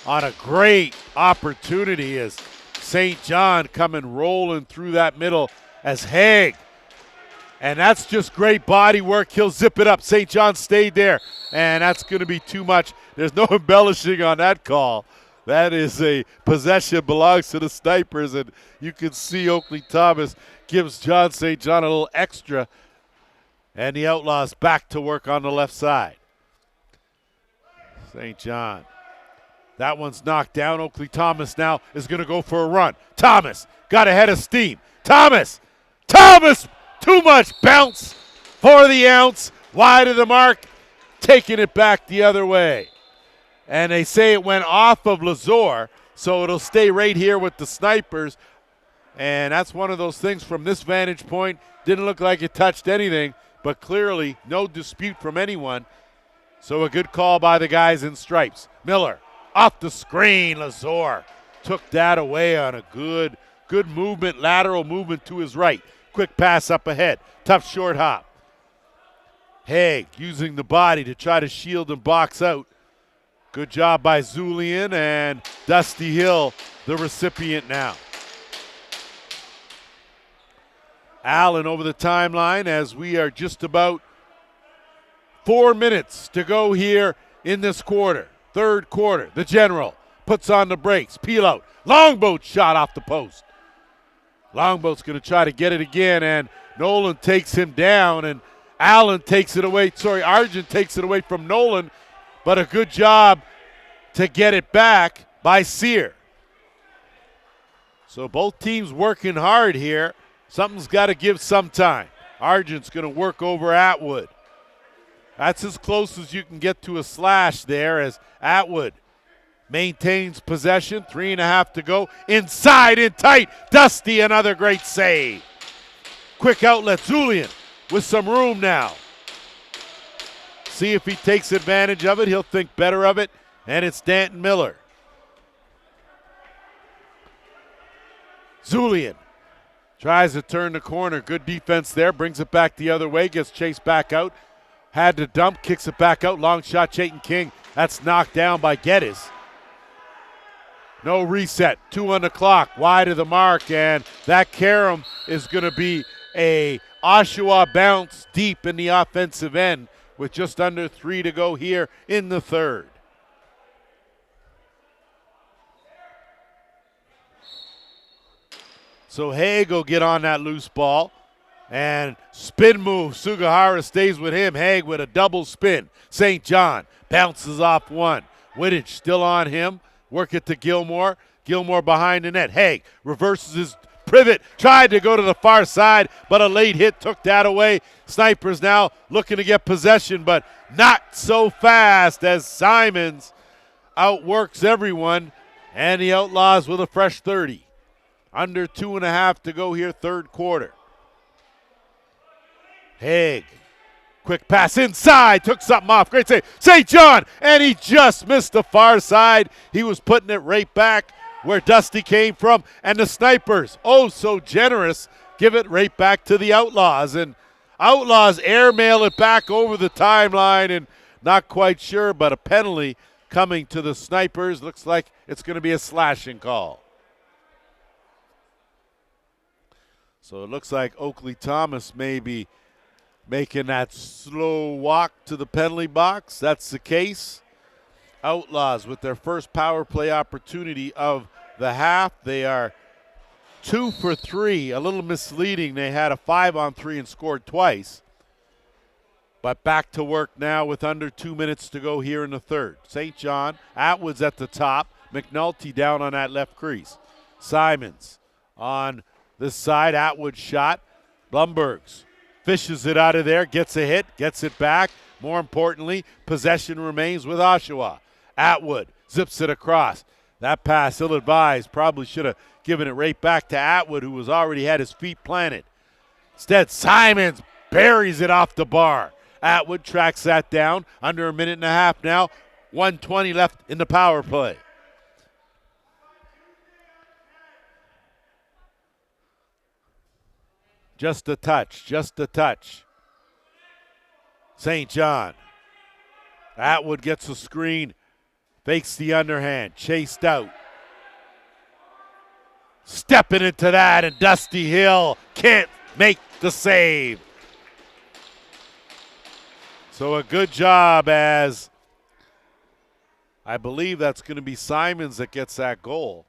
On a great opportunity as St. John coming rolling through that middle as Haig. And that's just great body work. He'll zip it up. St. John stayed there, and that's going to be too much. There's no embellishing on that call. That is a possession, belongs to the Snipers, and you can see Oakley Thomas gives John St. John a little extra, and the Outlaws back to work on the left side. St. John. That one's knocked down. Oakley Thomas now is going to go for a run. Thomas got ahead of steam. Thomas! Too much bounce for the ounce. Wide of the mark, taking it back the other way. And they say it went off of Lazor, so it'll stay right here with the Snipers. And that's one of those things from this vantage point. Didn't look like it touched anything, but clearly no dispute from anyone. So a good call by the guys in stripes. Miller off the screen. Lazor took that away on a good movement, lateral movement to his right. Quick pass up ahead. Tough short hop. Haig using the body to try to shield and box out. Good job by Zulian, and Dusty Hill, the recipient now. Allen over the timeline as we are just about 4 minutes to go here in this quarter. Third quarter. The General puts on the brakes. Peel out. Longboat shot off the post. Longboat's going to try to get it again, and Nolan takes him down, and Allen takes it away. Argent takes it away from Nolan, but a good job to get it back by Sear. So both teams working hard here. Something's got to give sometime. Argent's going to work over Atwood. That's as close as you can get to a slash there as Atwood maintains possession. 3.5 to go. Inside in tight. Dusty, another great save. Quick outlet. Zulian with some room now. See if he takes advantage of it. He'll think better of it. And it's Danton Miller. Zulian tries to turn the corner. Good defense there. Brings it back the other way. Gets chased back out. Had to dump. Kicks it back out. Long shot. Chayton King. That's knocked down by Geddes. No reset. 2 on the clock. Wide of the mark. And that carom is going to be a Oshawa bounce deep in the offensive end with just under 3 to go here in the third. So Haig will get on that loose ball. And spin move. Sugihara stays with him. Haig with a double spin. St. John bounces off one. Wittich still on him. Work it to Gilmore. Gilmore behind the net. Haig reverses his privet. Tried to go to the far side, but a late hit took that away. Snipers now looking to get possession, but not so fast as Simons outworks everyone. And the Outlaws with a fresh 30. Under 2.5 to go here, third quarter. Haig, quick pass inside, took something off. Great save. St. John, and he just missed the far side. He was putting it right back where Dusty came from. And the Snipers, oh so generous, give it right back to the Outlaws. And Outlaws airmail it back over the timeline, and not quite sure, but a penalty coming to the Snipers. Looks like it's going to be a slashing call. So it looks like Oakley Thomas may be making that slow walk to the penalty box. That's the case. Outlaws with their first power play opportunity of the half. They are 2 for 3. A little misleading. They had a 5-on-3 and scored twice. But back to work now with under 2 minutes to go here in the third. St. John, Atwood's at the top. McNulty down on that left crease. Simons on this side. Atwood shot. Blumbergs fishes it out of there, gets a hit, gets it back. More importantly, possession remains with Oshawa. Atwood zips it across. That pass ill-advised. Probably should have given it right back to Atwood, who was already had his feet planted. Instead, Simons buries it off the bar. Atwood tracks that down. Under 1.5 minutes now. 1:20 left in the power play. Just a touch, just a touch. St. John. Atwood gets a screen, fakes the underhand, chased out. Stepping into that, and Dusty Hill can't make the save. So a good job, as I believe that's going to be Simons that gets that goal.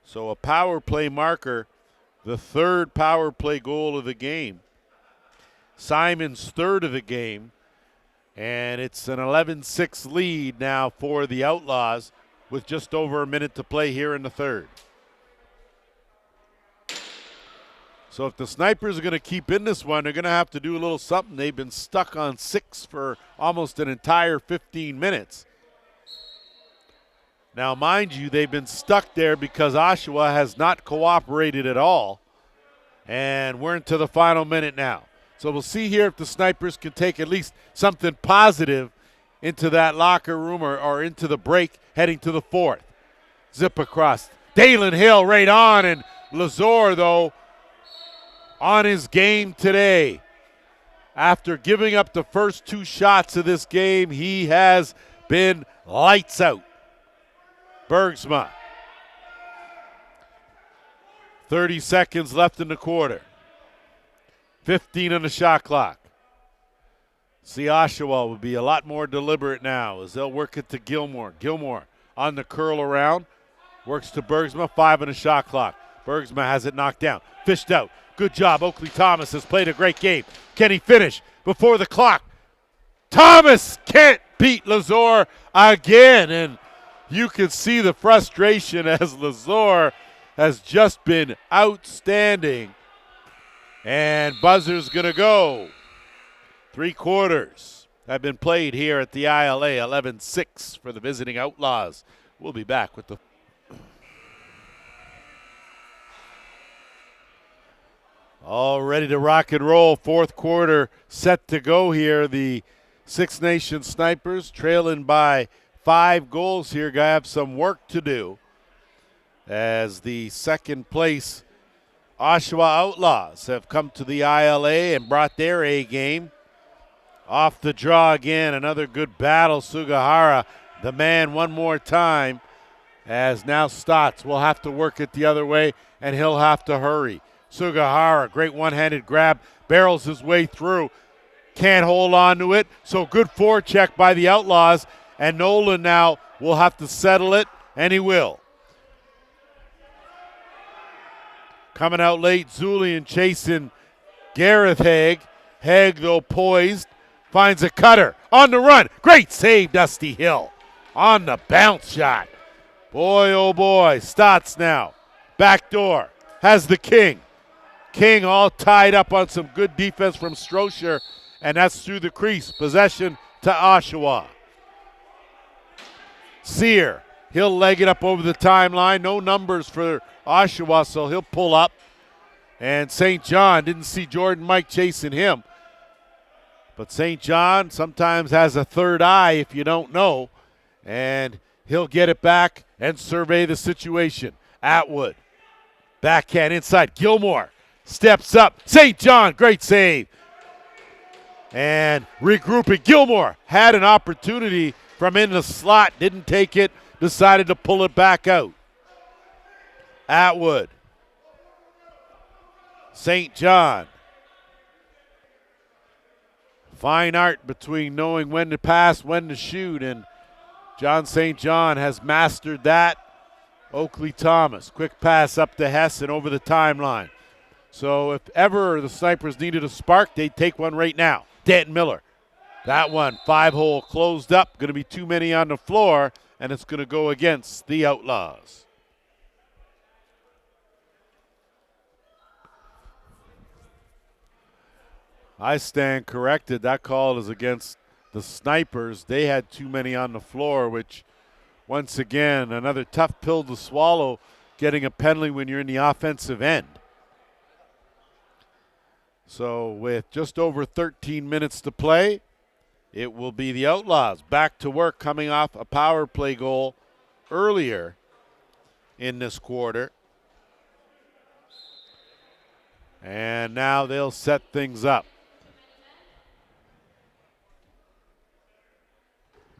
So a power play marker, the third power play goal of the game. Simons' third of the game, and it's an 11-6 lead now for the Outlaws with just over a minute to play here in the third. So if the Snipers are going to keep in this one, they're going to have to do a little something. They've been stuck on 6 for almost an entire 15 minutes. Now, mind you, they've been stuck there because Oshawa has not cooperated at all. And we're into the final minute now. So we'll see here if the Snipers can take at least something positive into that locker room or into the break heading to the fourth. Zip across. Dalen Hill right on, and Lazor, though, on his game today. After giving up the first 2 shots of this game, he has been lights out. Bergsma. 30 seconds left in the quarter. 15 on the shot clock. See, Oshawa will be a lot more deliberate now as they'll work it to Gilmore. Gilmore on the curl around. Works to Bergsma, 5 on the shot clock. Bergsma has it knocked down. Fished out. Good job. Oakley Thomas has played a great game. Can he finish before the clock? Thomas can't beat Lazor again. And you can see the frustration as Lazor has just been outstanding. And buzzer's going to go. 3 quarters have been played here at the ILA. 11-6 for the visiting Outlaws. We'll be back with the all ready to rock and roll. 4th quarter set to go here. The Six Nations Snipers trailing by 5 goals here. Gonna have some work to do as the second place Oshawa Outlaws have come to the ILA and brought their A game. Off the draw again, another good battle. Sugahara, the man one more time, as now Stotts will have to work it the other way, and he'll have to hurry. Sugahara, great one-handed grab, barrels his way through. Can't hold on to it, so good forecheck by the Outlaws, and Nolan now will have to settle it, and he will. Coming out late, Zulian chasing Gareth Haig. Haig, though, poised, finds a cutter on the run. Great save, Dusty Hill on the bounce shot. Boy, oh boy, Stotts now. Back door, has the King. King all tied up on some good defense from Strocher, and that's through the crease. Possession to Oshawa. Sear, he'll leg it up over the timeline. No numbers for Oshawa, so he'll pull up. And St. John, didn't see Jordan Mike chasing him. But St. John sometimes has a third eye if you don't know. And he'll get it back and survey the situation. Atwood, backhand inside. Gilmore steps up. St. John, great save. And regrouping. Gilmore had an opportunity from in the slot, didn't take it, decided to pull it back out. Atwood. St. John. Fine art between knowing when to pass, when to shoot, and John St. John has mastered that. Oakley Thomas, quick pass up to Hess and over the timeline. So if ever the Snipers needed a spark, they'd take one right now. Danton Miller. That one, 5-hole closed up. Going to be too many on the floor, and it's going to go against the Outlaws. I stand corrected. That call is against the Snipers. They had too many on the floor, which, once again, another tough pill to swallow, getting a penalty when you're in the offensive end. So with just over 13 minutes to play, it will be the Outlaws back to work, coming off a power play goal earlier in this quarter. And now they'll set things up.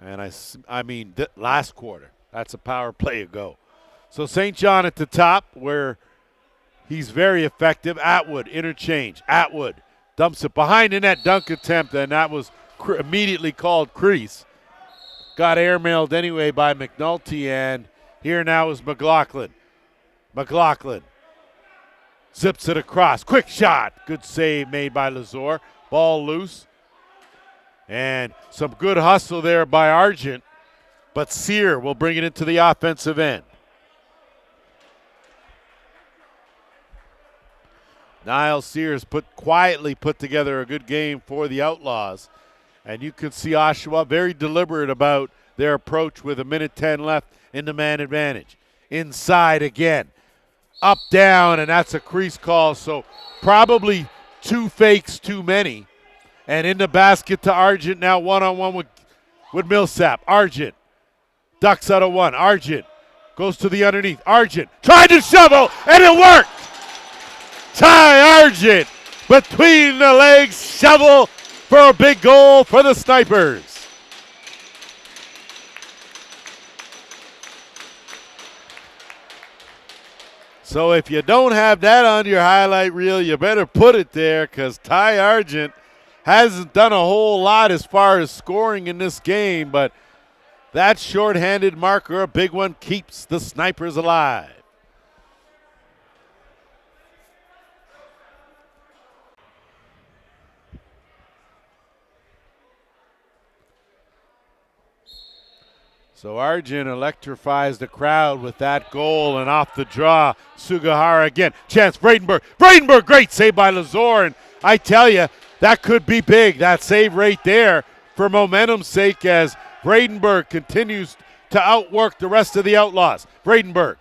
And I mean, last quarter, that's a power play ago. So St. John at the top where he's very effective. Atwood, interchange. Atwood dumps it behind the net, dunk attempt, and that was immediately called crease. Got airmailed anyway by McNulty, and here now is McLaughlin. McLaughlin zips it across. Quick shot. Good save made by Lazor. Ball loose. And some good hustle there by Argent, but Sear will bring it into the offensive end. Niall Sears quietly put together a good game for the Outlaws. And you can see Oshawa very deliberate about their approach with 1:10 left in the man advantage. Inside again. Up, down, and that's a crease call. So probably 2 fakes too many. And in the basket to Argent, now one-on-one with Millsap. Argent ducks out of one. Argent goes to the underneath. Argent tried to shovel, and it worked! Ty Argent between the legs, shovel for a big goal for the Snipers. So if you don't have that on your highlight reel, you better put it there because Ty Argent hasn't done a whole lot as far as scoring in this game, but that shorthanded marker, a big one, keeps the Snipers alive. So Argent electrifies the crowd with that goal, and off the draw, Sugihara again. Chance, Bradenburg. Bradenburg, great save by Lazor, and I tell you, that could be big, that save right there, for momentum's sake as Bradenburg continues to outwork the rest of the Outlaws. Bradenburg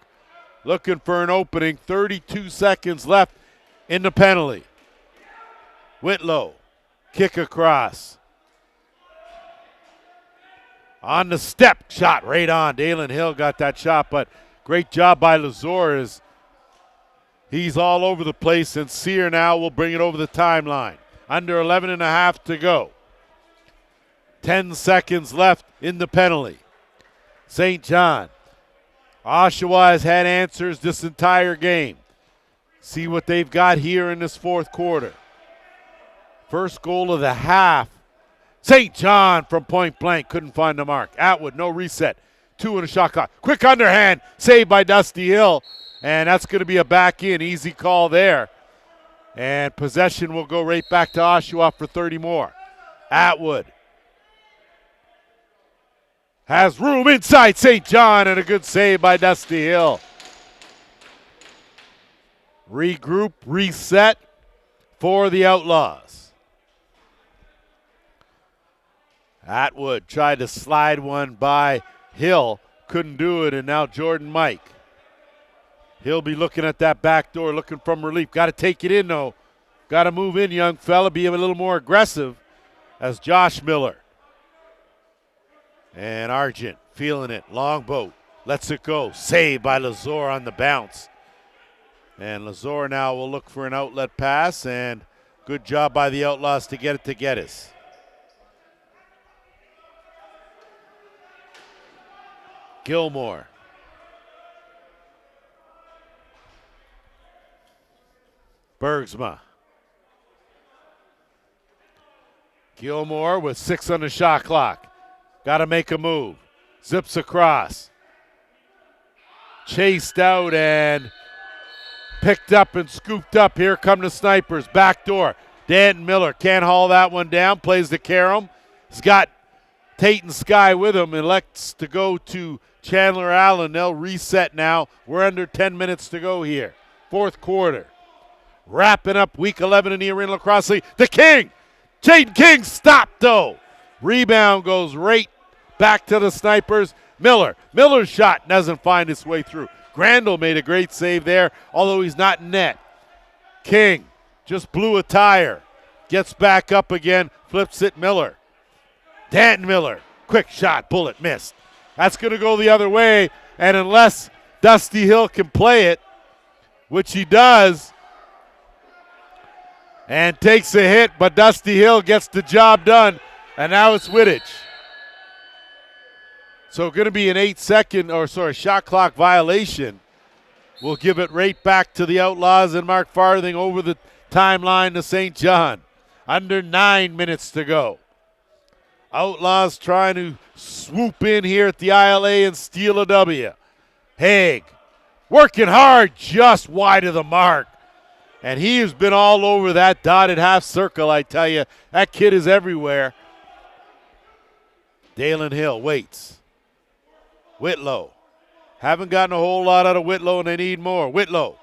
looking for an opening, 32 seconds left in the penalty. Whitlow, kick across. On the step, shot right on. Dalen Hill got that shot, but great job by Lazor as he's all over the place, and Sear now will bring it over the timeline. Under 11 and a half to go. 10 seconds left in the penalty. St. John. Oshawa has had answers this entire game. See what they've got here in this fourth quarter. First goal of the half. St. John from point blank couldn't find the mark. Atwood, no reset. 2 in a shot clock. Quick underhand, saved by Dusty Hill. And that's going to be a back in. Easy call there. And possession will go right back to Oshawa for 30 more. Atwood has room inside St. John, and a good save by Dusty Hill. Regroup, reset for the Outlaws. Atwood tried to slide one by Hill, couldn't do it, and now Jordan Mike. He'll be looking at that back door, looking from relief. Got to take it in, though. Got to move in, young fella, be a little more aggressive as Josh Miller. And Argent feeling it, Longboat, lets it go. Saved by Lazor on the bounce. And Lazor now will look for an outlet pass, and good job by the Outlaws to get it to Geddes. Gilmore. Bergsma. Gilmore with 6 on the shot clock. Got to make a move. Zips across. Chased out and picked up and scooped up. Here come the Snipers. Back door. Danton Miller can't haul that one down. Plays to Karam. He's got Tate and Sky with him. Elects to go to Chandler Allen. They'll reset now. We're under 10 minutes to go here. Fourth quarter. Wrapping up week 11 in the Arenalacrosseleague. The King. Jaden King stopped though. Rebound goes right back to the Snipers. Miller's shot doesn't find its way through. Grandel made a great save there, although he's not in net. King just blew a tire. Gets back up again, flips it Miller. Danton Miller, quick shot, bullet missed. That's going to go the other way, and unless Dusty Hill can play it, which he does, and takes a hit, but Dusty Hill gets the job done, and now it's Wittich. So going to be an 8-second, shot clock violation. We'll give it right back to the Outlaws and Mark Farthing over the timeline to St. John. Under 9 minutes to go. Outlaws trying to swoop in here at the ILA and steal a W. Haig working hard, just wide of the mark. And he has been all over that dotted half circle, I tell you. That kid is everywhere. Dalen Hill waits. Whitlow. Haven't gotten a whole lot out of Whitlow, and they need more. Whitlow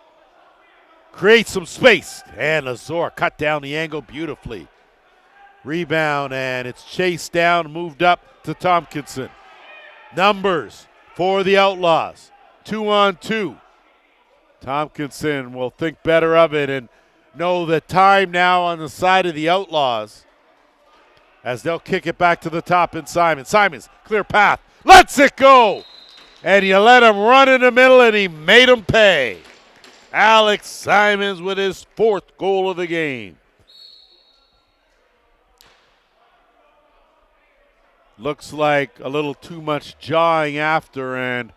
creates some space. And Lazor cut down the angle beautifully. Rebound, and it's chased down, moved up to Tompkinson. Numbers for the Outlaws. 2-on-2. Tompkinson will think better of it and know the time now on the side of the Outlaws as they'll kick it back to the top in Simon. Simon's clear path. Lets it go. And you let him run in the middle, and he made him pay. Alex Simons with his 4th goal of the game. Looks like a little too much jawing after, and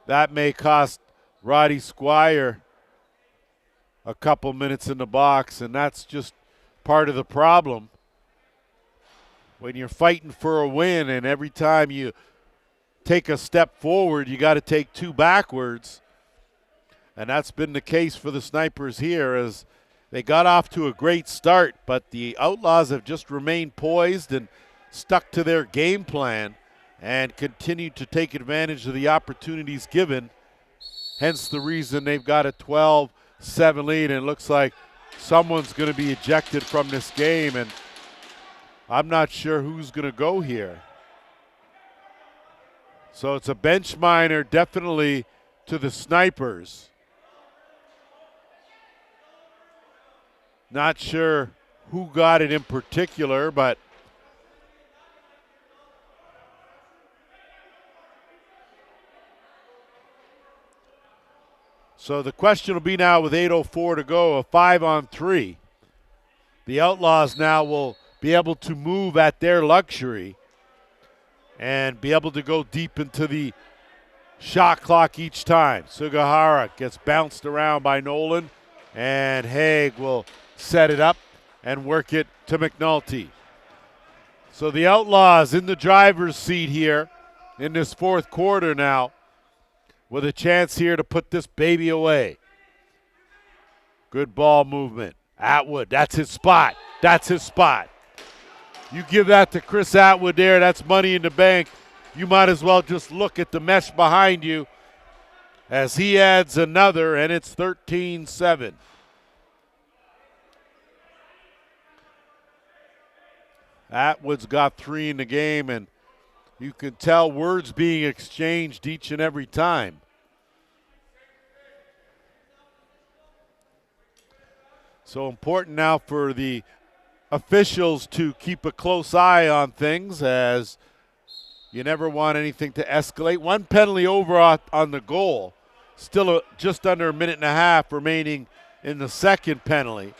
that may cost Roddy Squire a couple minutes in the box, and that's just part of the problem. When you're fighting for a win, and every time you take a step forward, you got to take 2 backwards. And that's been the case for the Snipers here as they got off to a great start, but the Outlaws have just remained poised and stuck to their game plan and continued to take advantage of the opportunities given. Hence the reason they've got a 12-7 lead, and it looks like someone's going to be ejected from this game, and I'm not sure who's going to go here. So it's a bench minor definitely to the Snipers. Not sure who got it in particular, but so the question will be now with 8:04 to go, a 5-on-3. The Outlaws now will be able to move at their luxury and be able to go deep into the shot clock each time. Sugihara gets bounced around by Nolan, and Haig will set it up and work it to McNulty. So the Outlaws in the driver's seat here in this 4th quarter now, with a chance here to put this baby away. Good ball movement. Atwood, that's his spot. That's his spot. You give that to Chris Atwood there, that's money in the bank. You might as well just look at the mesh behind you as he adds another, and it's 13-7. Atwood's got 3 in the game, and you can tell words being exchanged each and every time. So important now for the officials to keep a close eye on things, as you never want anything to escalate. 1 penalty over on the goal. Still just under a minute and a half remaining in the 2nd penalty.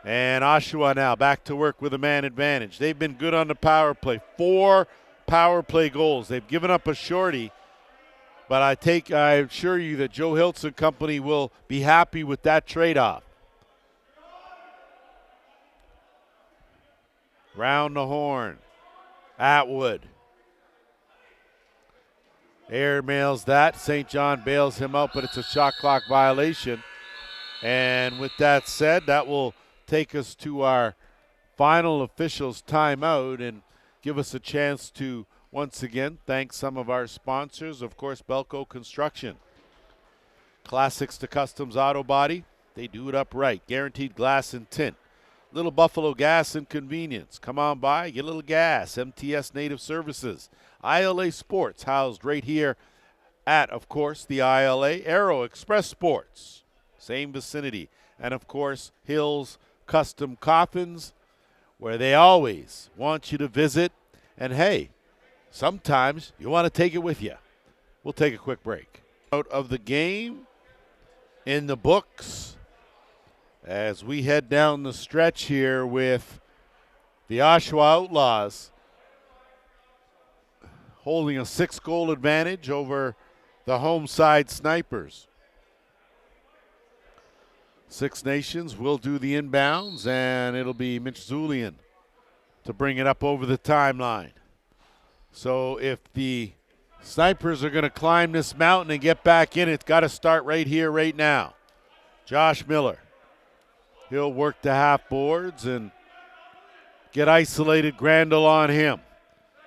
And Oshawa now back to work with a man advantage. They've been good on the power play. 4 power play goals. They've given up a shorty, but I assure you that Joe Hiltz and company will be happy with that trade-off. Round the horn. Atwood. Airmails that. St. John bails him out, but it's a shot clock violation. And with that said, that will take us to our final officials timeout and give us a chance to once again thank some of our sponsors. Of course, Belco Construction. Classics to Customs Auto Body. They do it upright. Guaranteed glass and tint. Little Buffalo Gas and Convenience. Come on by, get a little gas. MTS Native Services. ILA Sports, housed right here at, of course, the ILA. Aero Express Sports, same vicinity. And, of course, Hills Custom Coffins, where they always want you to visit. And, hey, sometimes you want to take it with you. We'll take a quick break. Out of the game, in the books as we head down the stretch here with the Oshawa Outlaws holding a 6-goal advantage over the home side Snipers. Six Nations will do the inbounds, and it'll be Mitch Zulian to bring it up over the timeline. So if the Snipers are going to climb this mountain and get back in, it's got to start right here, right now. Josh Miller. He'll work the half boards and get isolated. Grandel on him.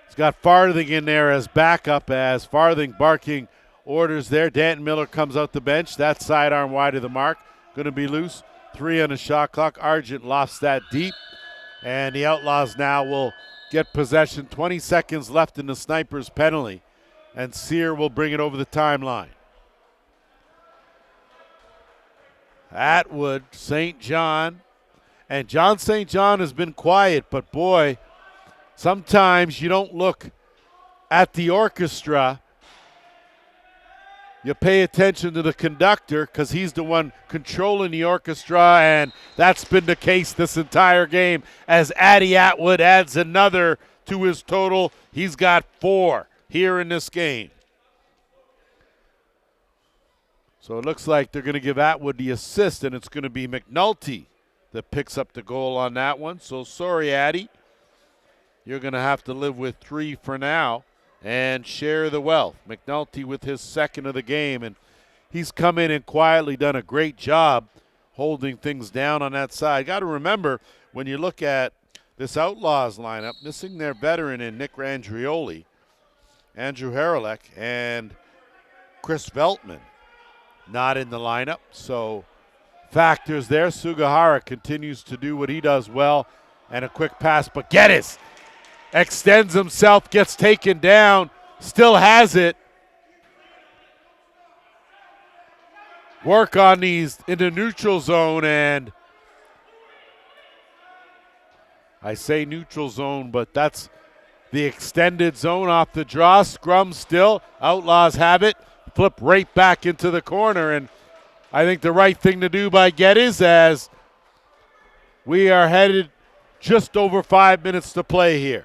He's got Farthing in there as backup, as Farthing barking orders there. Danton Miller comes out the bench. That sidearm wide of the mark. Going to be loose. 3 on the shot clock. Argent lofts that deep. And the Outlaws now will get possession. 20 seconds left in the Snipers' penalty. And Sear will bring it over the timeline. Atwood, St. John. And John St. John has been quiet, but boy, sometimes you don't look at the orchestra. You pay attention to the conductor because he's the one controlling the orchestra, and that's been the case this entire game as Addy Atwood adds another to his total. He's got 4 here in this game. So it looks like they're going to give Atwood the assist, and it's going to be McNulty that picks up the goal on that one. So sorry, Addy. You're going to have to live with 3 for now and share the wealth. McNulty with his 2nd of the game, and he's come in and quietly done a great job holding things down on that side. Got to remember, when you look at this Outlaws lineup, missing their veteran in Nick Randrioli, Andrew Haralek, and Chris Veltman not in the lineup. So factors there. Sugihara continues to do what he does well, and a quick pass, but Geddes extends himself, gets taken down, still has it. Work on these in the neutral zone, and I say neutral zone, but that's the extended zone off the draw. Scrum still. Outlaws have it. Flip right back into the corner, and I think the right thing to do by Geddes as we are headed just over 5 minutes to play here.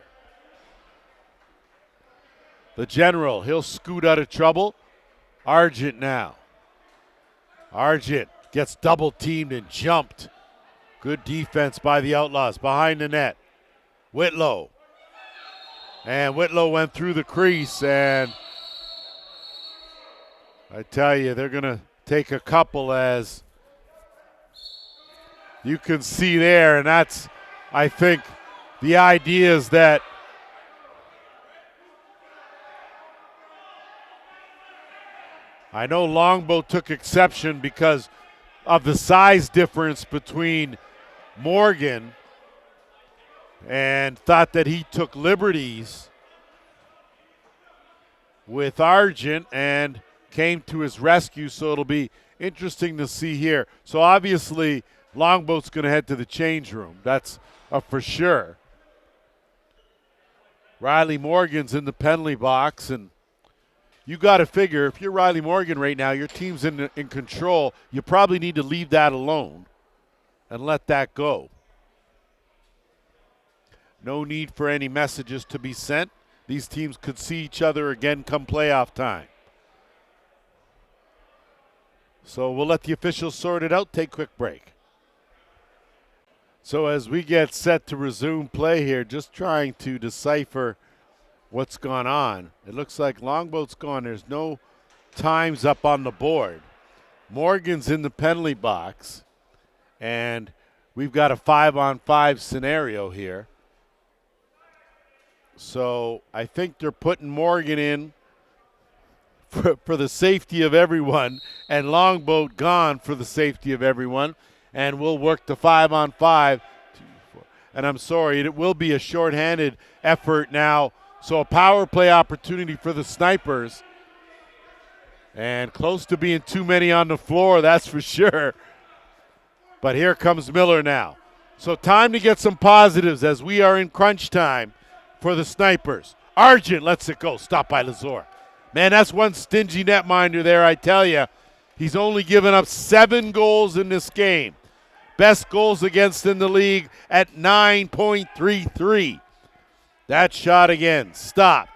The General, he'll scoot out of trouble. Argent now. Argent gets double teamed and jumped. Good defense by the Outlaws behind the net. Whitlow. And Whitlow went through the crease, and I tell you, they're going to take a couple, as you can see there, and that's, I think, the idea is that I know Longbow took exception because of the size difference between Morgan and thought that he took liberties with Argent and came to his rescue, so it'll be interesting to see here. So obviously Longboat's going to head to the change room. That's for sure. Riley Morgan's in the penalty box, and you got to figure if you're Riley Morgan right now, your team's in control, you probably need to leave that alone and let that go. No need for any messages to be sent. These teams could see each other again come playoff time. So we'll let the officials sort it out, take a quick break. So as we get set to resume play here, just trying to decipher what's gone on. It looks like Longboat's gone. There's no times up on the board. Morgan's in the penalty box, and we've got a 5-on-5 scenario here. So I think they're putting Morgan in for the safety of everyone, and Longboat gone for the safety of everyone, and we'll work the 5-on-5. And I'm sorry, it will be a shorthanded effort now. So a power play opportunity for the Snipers. And close to being too many on the floor, that's for sure. But here comes Miller now. So time to get some positives as we are in crunch time for the Snipers. Argent lets it go. Stopped by Lazor. Man, that's one stingy netminder there, I tell you. He's only given up 7 goals in this game. Best goals against in the league at 9.33. That shot again, stopped.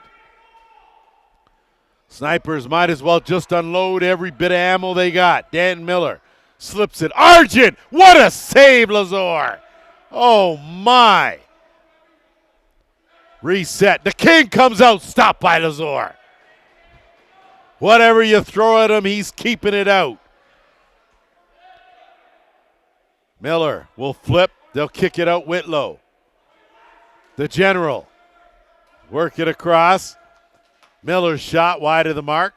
Snipers might as well just unload every bit of ammo they got. Dan Miller slips it. Argent! What a save, Lazor! Oh, my. Reset. The King comes out, stopped by Lazor. Whatever you throw at him, he's keeping it out. Miller will flip. They'll kick it out Whitlow. The General. Work it across. Miller's shot wide of the mark.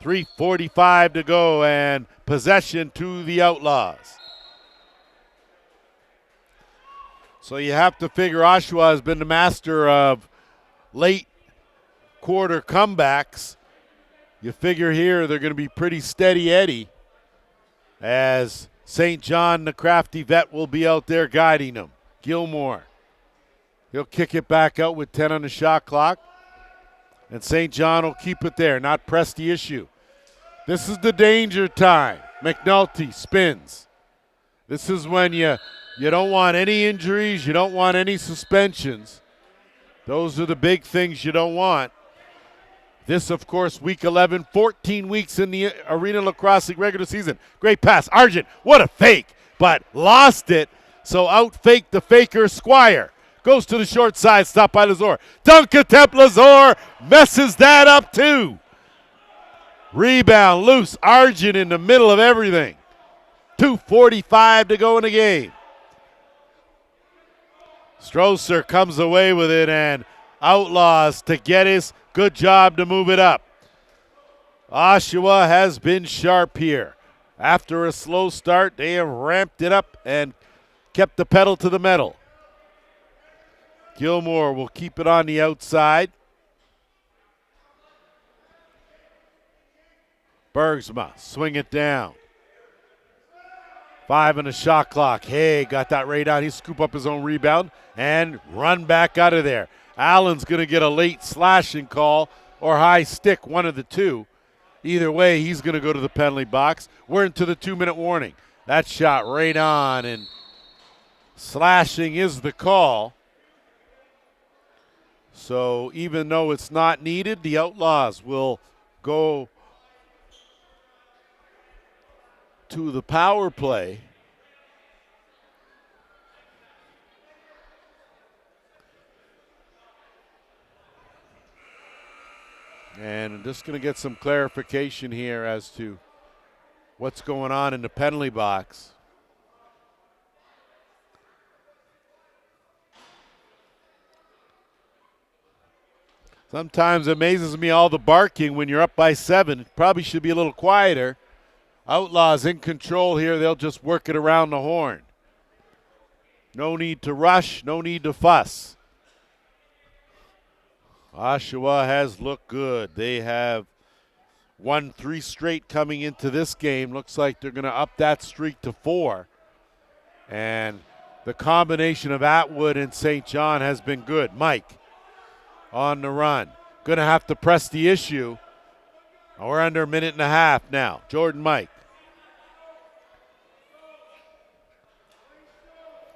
3:45 to go and possession to the Outlaws. So you have to figure Oshawa has been the master of late quarter comebacks. You figure here they're going to be pretty steady Eddie as St. John, the crafty vet, will be out there guiding them. Gilmore. He'll kick it back out with 10 on the shot clock. And St. John will keep it there, not press the issue. This is the danger time. McNulty spins. This is when you don't want any injuries. You don't want any suspensions. Those are the big things you don't want. This, of course, week 11, 14 weeks in the Arenalacrosseleague regular season. Great pass. Argent, what a fake, but lost it. So out-faked the faker Squire. Goes to the short side, stopped by Lazor. Dunk attempt, Lazor messes that up too. Rebound loose, Argent in the middle of everything. 2:45 to go in the game. Strosser comes away with it, and Outlaws to Geddes. Good job to move it up. Oshawa has been sharp here. After a slow start, they have ramped it up and kept the pedal to the metal. Gilmore will keep it on the outside. Bergsma, swing it down. 5 on the shot clock. Hey, got that right out. He scoop up his own rebound and run back out of there. Allen's going to get a late slashing call or high stick, one of the two. Either way, he's going to go to the penalty box. We're into the 2-minute warning. That shot right on, and slashing is the call. So even though it's not needed, the Outlaws will go to the power play. And I'm just going to get some clarification here as to what's going on in the penalty box. Sometimes it amazes me all the barking when you're up by 7. It probably should be a little quieter. Outlaws in control here. They'll just work it around the horn. No need to rush, no need to fuss. Oshawa has looked good. They have won 3 straight coming into this game. Looks like they're going to up that streak to 4. And the combination of Atwood and St. John has been good. Mike on the run. Going to have to press the issue. We're under a minute and a half now. Jordan Mike.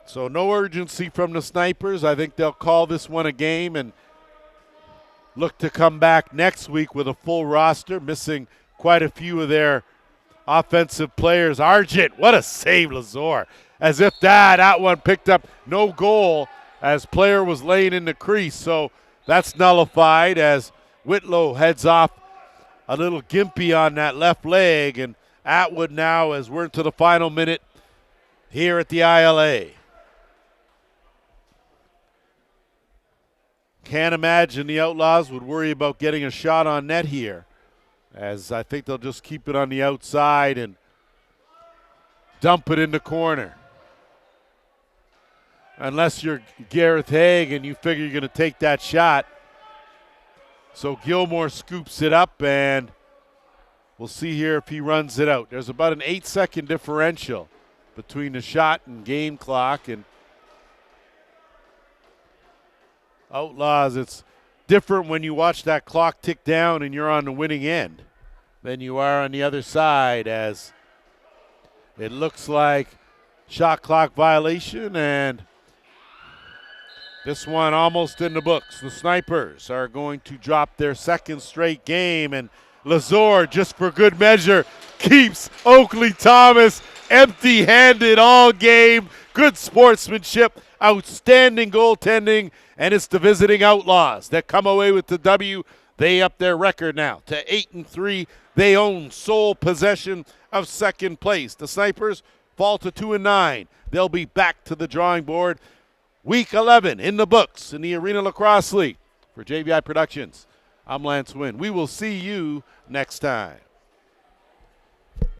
So no urgency from the Snipers. I think they'll call this one a game and look to come back next week with a full roster, missing quite a few of their offensive players. Argent, what a save, Lazor. As if that one picked up no goal as player was laying in the crease. So that's nullified as Whitlow heads off a little gimpy on that left leg. And Atwood now, as we're into the final minute here at the ILA. Can't imagine the Outlaws would worry about getting a shot on net here, as I think they'll just keep it on the outside and dump it in the corner. Unless you're Gareth Haig and you figure you're going to take that shot. So Gilmore scoops it up, and we'll see here if he runs it out. There's about an 8-second differential between the shot and game clock, and Outlaws, it's different when you watch that clock tick down and you're on the winning end. than you are on the other side, as it looks like shot clock violation, and this one almost in the books. The Snipers are going to drop their second straight game, and Lazor, just for good measure, keeps Oakley Thomas empty-handed all game. Good sportsmanship, outstanding goaltending, and it's the visiting Outlaws that come away with the W. They up their record now to 8-3. They own sole possession of second place. The Snipers fall to 2-9. They'll be back to the drawing board. Week 11 in the books in the Arena Lacrosse League. For JVI Productions, I'm Lance Wynn. We will see you next time.